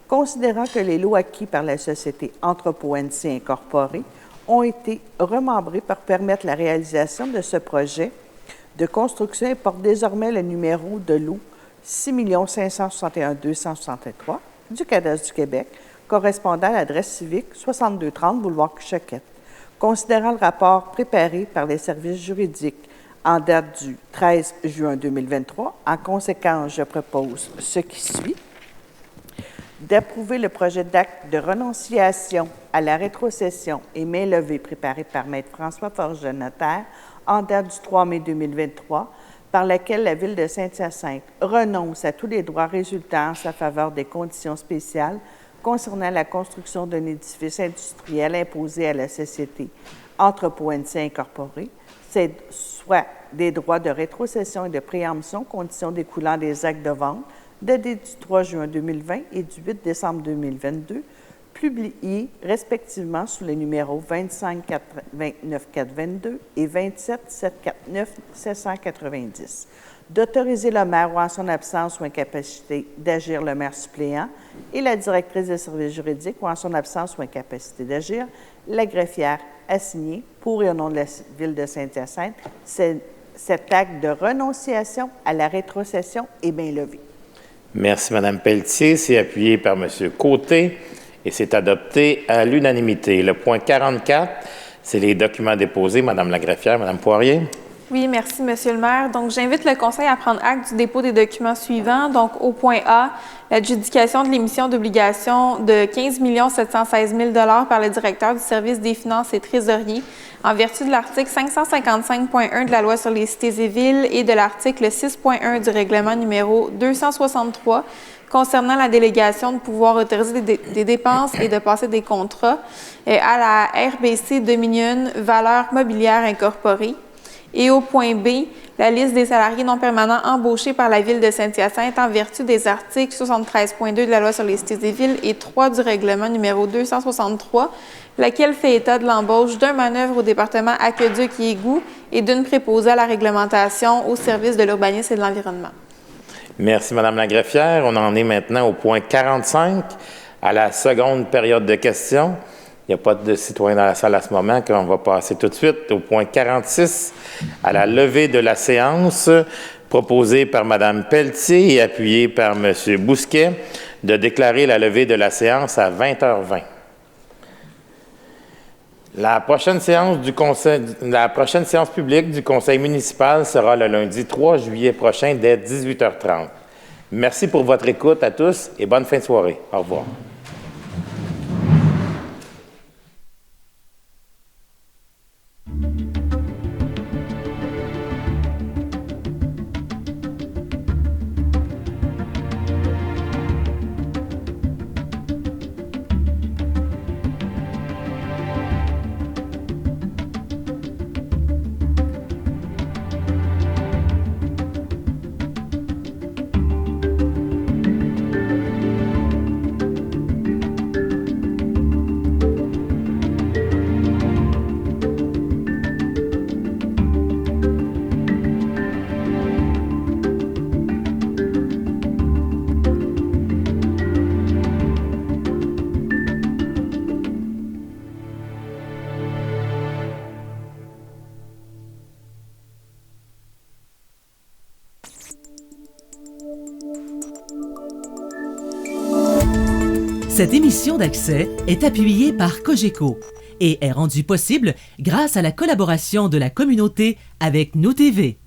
considérant que les lots acquis par la société Entrepôt NC Incorporé ont été remembrés pour permettre la réalisation de ce projet de construction et portent désormais le numéro de lot 6 561 263 du cadastre du Québec, correspondant à l'adresse civique 6230 boulevard Choquette. Considérant le rapport préparé par les services juridiques en date du 13 juin 2023, en conséquence, je propose ce qui suit. D'approuver le projet d'acte de renonciation à la rétrocession et main levée préparé par Maître François Forge, notaire, en date du 3 mai 2023, par laquelle la Ville de Saint-Hyacinthe renonce à tous les droits résultant en sa faveur des conditions spéciales concernant la construction d'un édifice industriel imposé à la société Entrepôt NC Incorporé, soit des droits de rétrocession et de préemption, conditions découlant des actes de vente datés du 3 juin 2020 et du 8 décembre 2022, publiés respectivement sous les numéros 25 429 422 et 27 749 790. D'autoriser le maire ou en son absence ou incapacité d'agir le maire suppléant et la directrice des services juridiques ou en son absence ou incapacité d'agir, la greffière à signer pour et au nom de la Ville de Saint-Hyacinthe. Cet acte de renonciation à la rétrocession est bien levé. Merci, Mme Pelletier. C'est appuyé par M. Côté et c'est adopté à l'unanimité. Le point 44, c'est les documents déposés. Mme la greffière, Mme Poirier. Oui, merci, Monsieur le maire. Donc, j'invite le Conseil à prendre acte du dépôt des documents suivants. Donc, au point A, l'adjudication de l'émission d'obligations de 15 716 000 par le directeur du service des finances et trésorier en vertu de l'article 555.1 de la Loi sur les cités et villes et de l'article 6.1 du règlement numéro 263 concernant la délégation de pouvoir autoriser des dépenses et de passer des contrats à la RBC Dominion Valeurs Mobilières Incorporée. Et au point B, la liste des salariés non permanents embauchés par la Ville de Saint-Hyacinthe en vertu des articles 73.2 de la Loi sur les cités et villes et 3 du règlement numéro 263, laquelle fait état de l'embauche d'un manœuvre au département Aqueduc et Égouts et d'une préposée à la réglementation au service de l'urbanisme et de l'environnement. Merci, Mme la greffière. On en est maintenant au point 45, à la seconde période de questions. Il n'y a pas de citoyens dans la salle à ce moment, qu'on va passer tout de suite au point 46, à la levée de la séance, proposée par Mme Pelletier et appuyée par M. Bousquet, de déclarer la levée de la séance à 20h20. La prochaine séance publique du Conseil municipal sera le lundi 3 juillet prochain dès 18h30. Merci pour votre écoute à tous et bonne fin de soirée. Au revoir. Cette émission d'Accès est appuyée par Cogeco et est rendue possible grâce à la collaboration de la communauté avec Nous TV.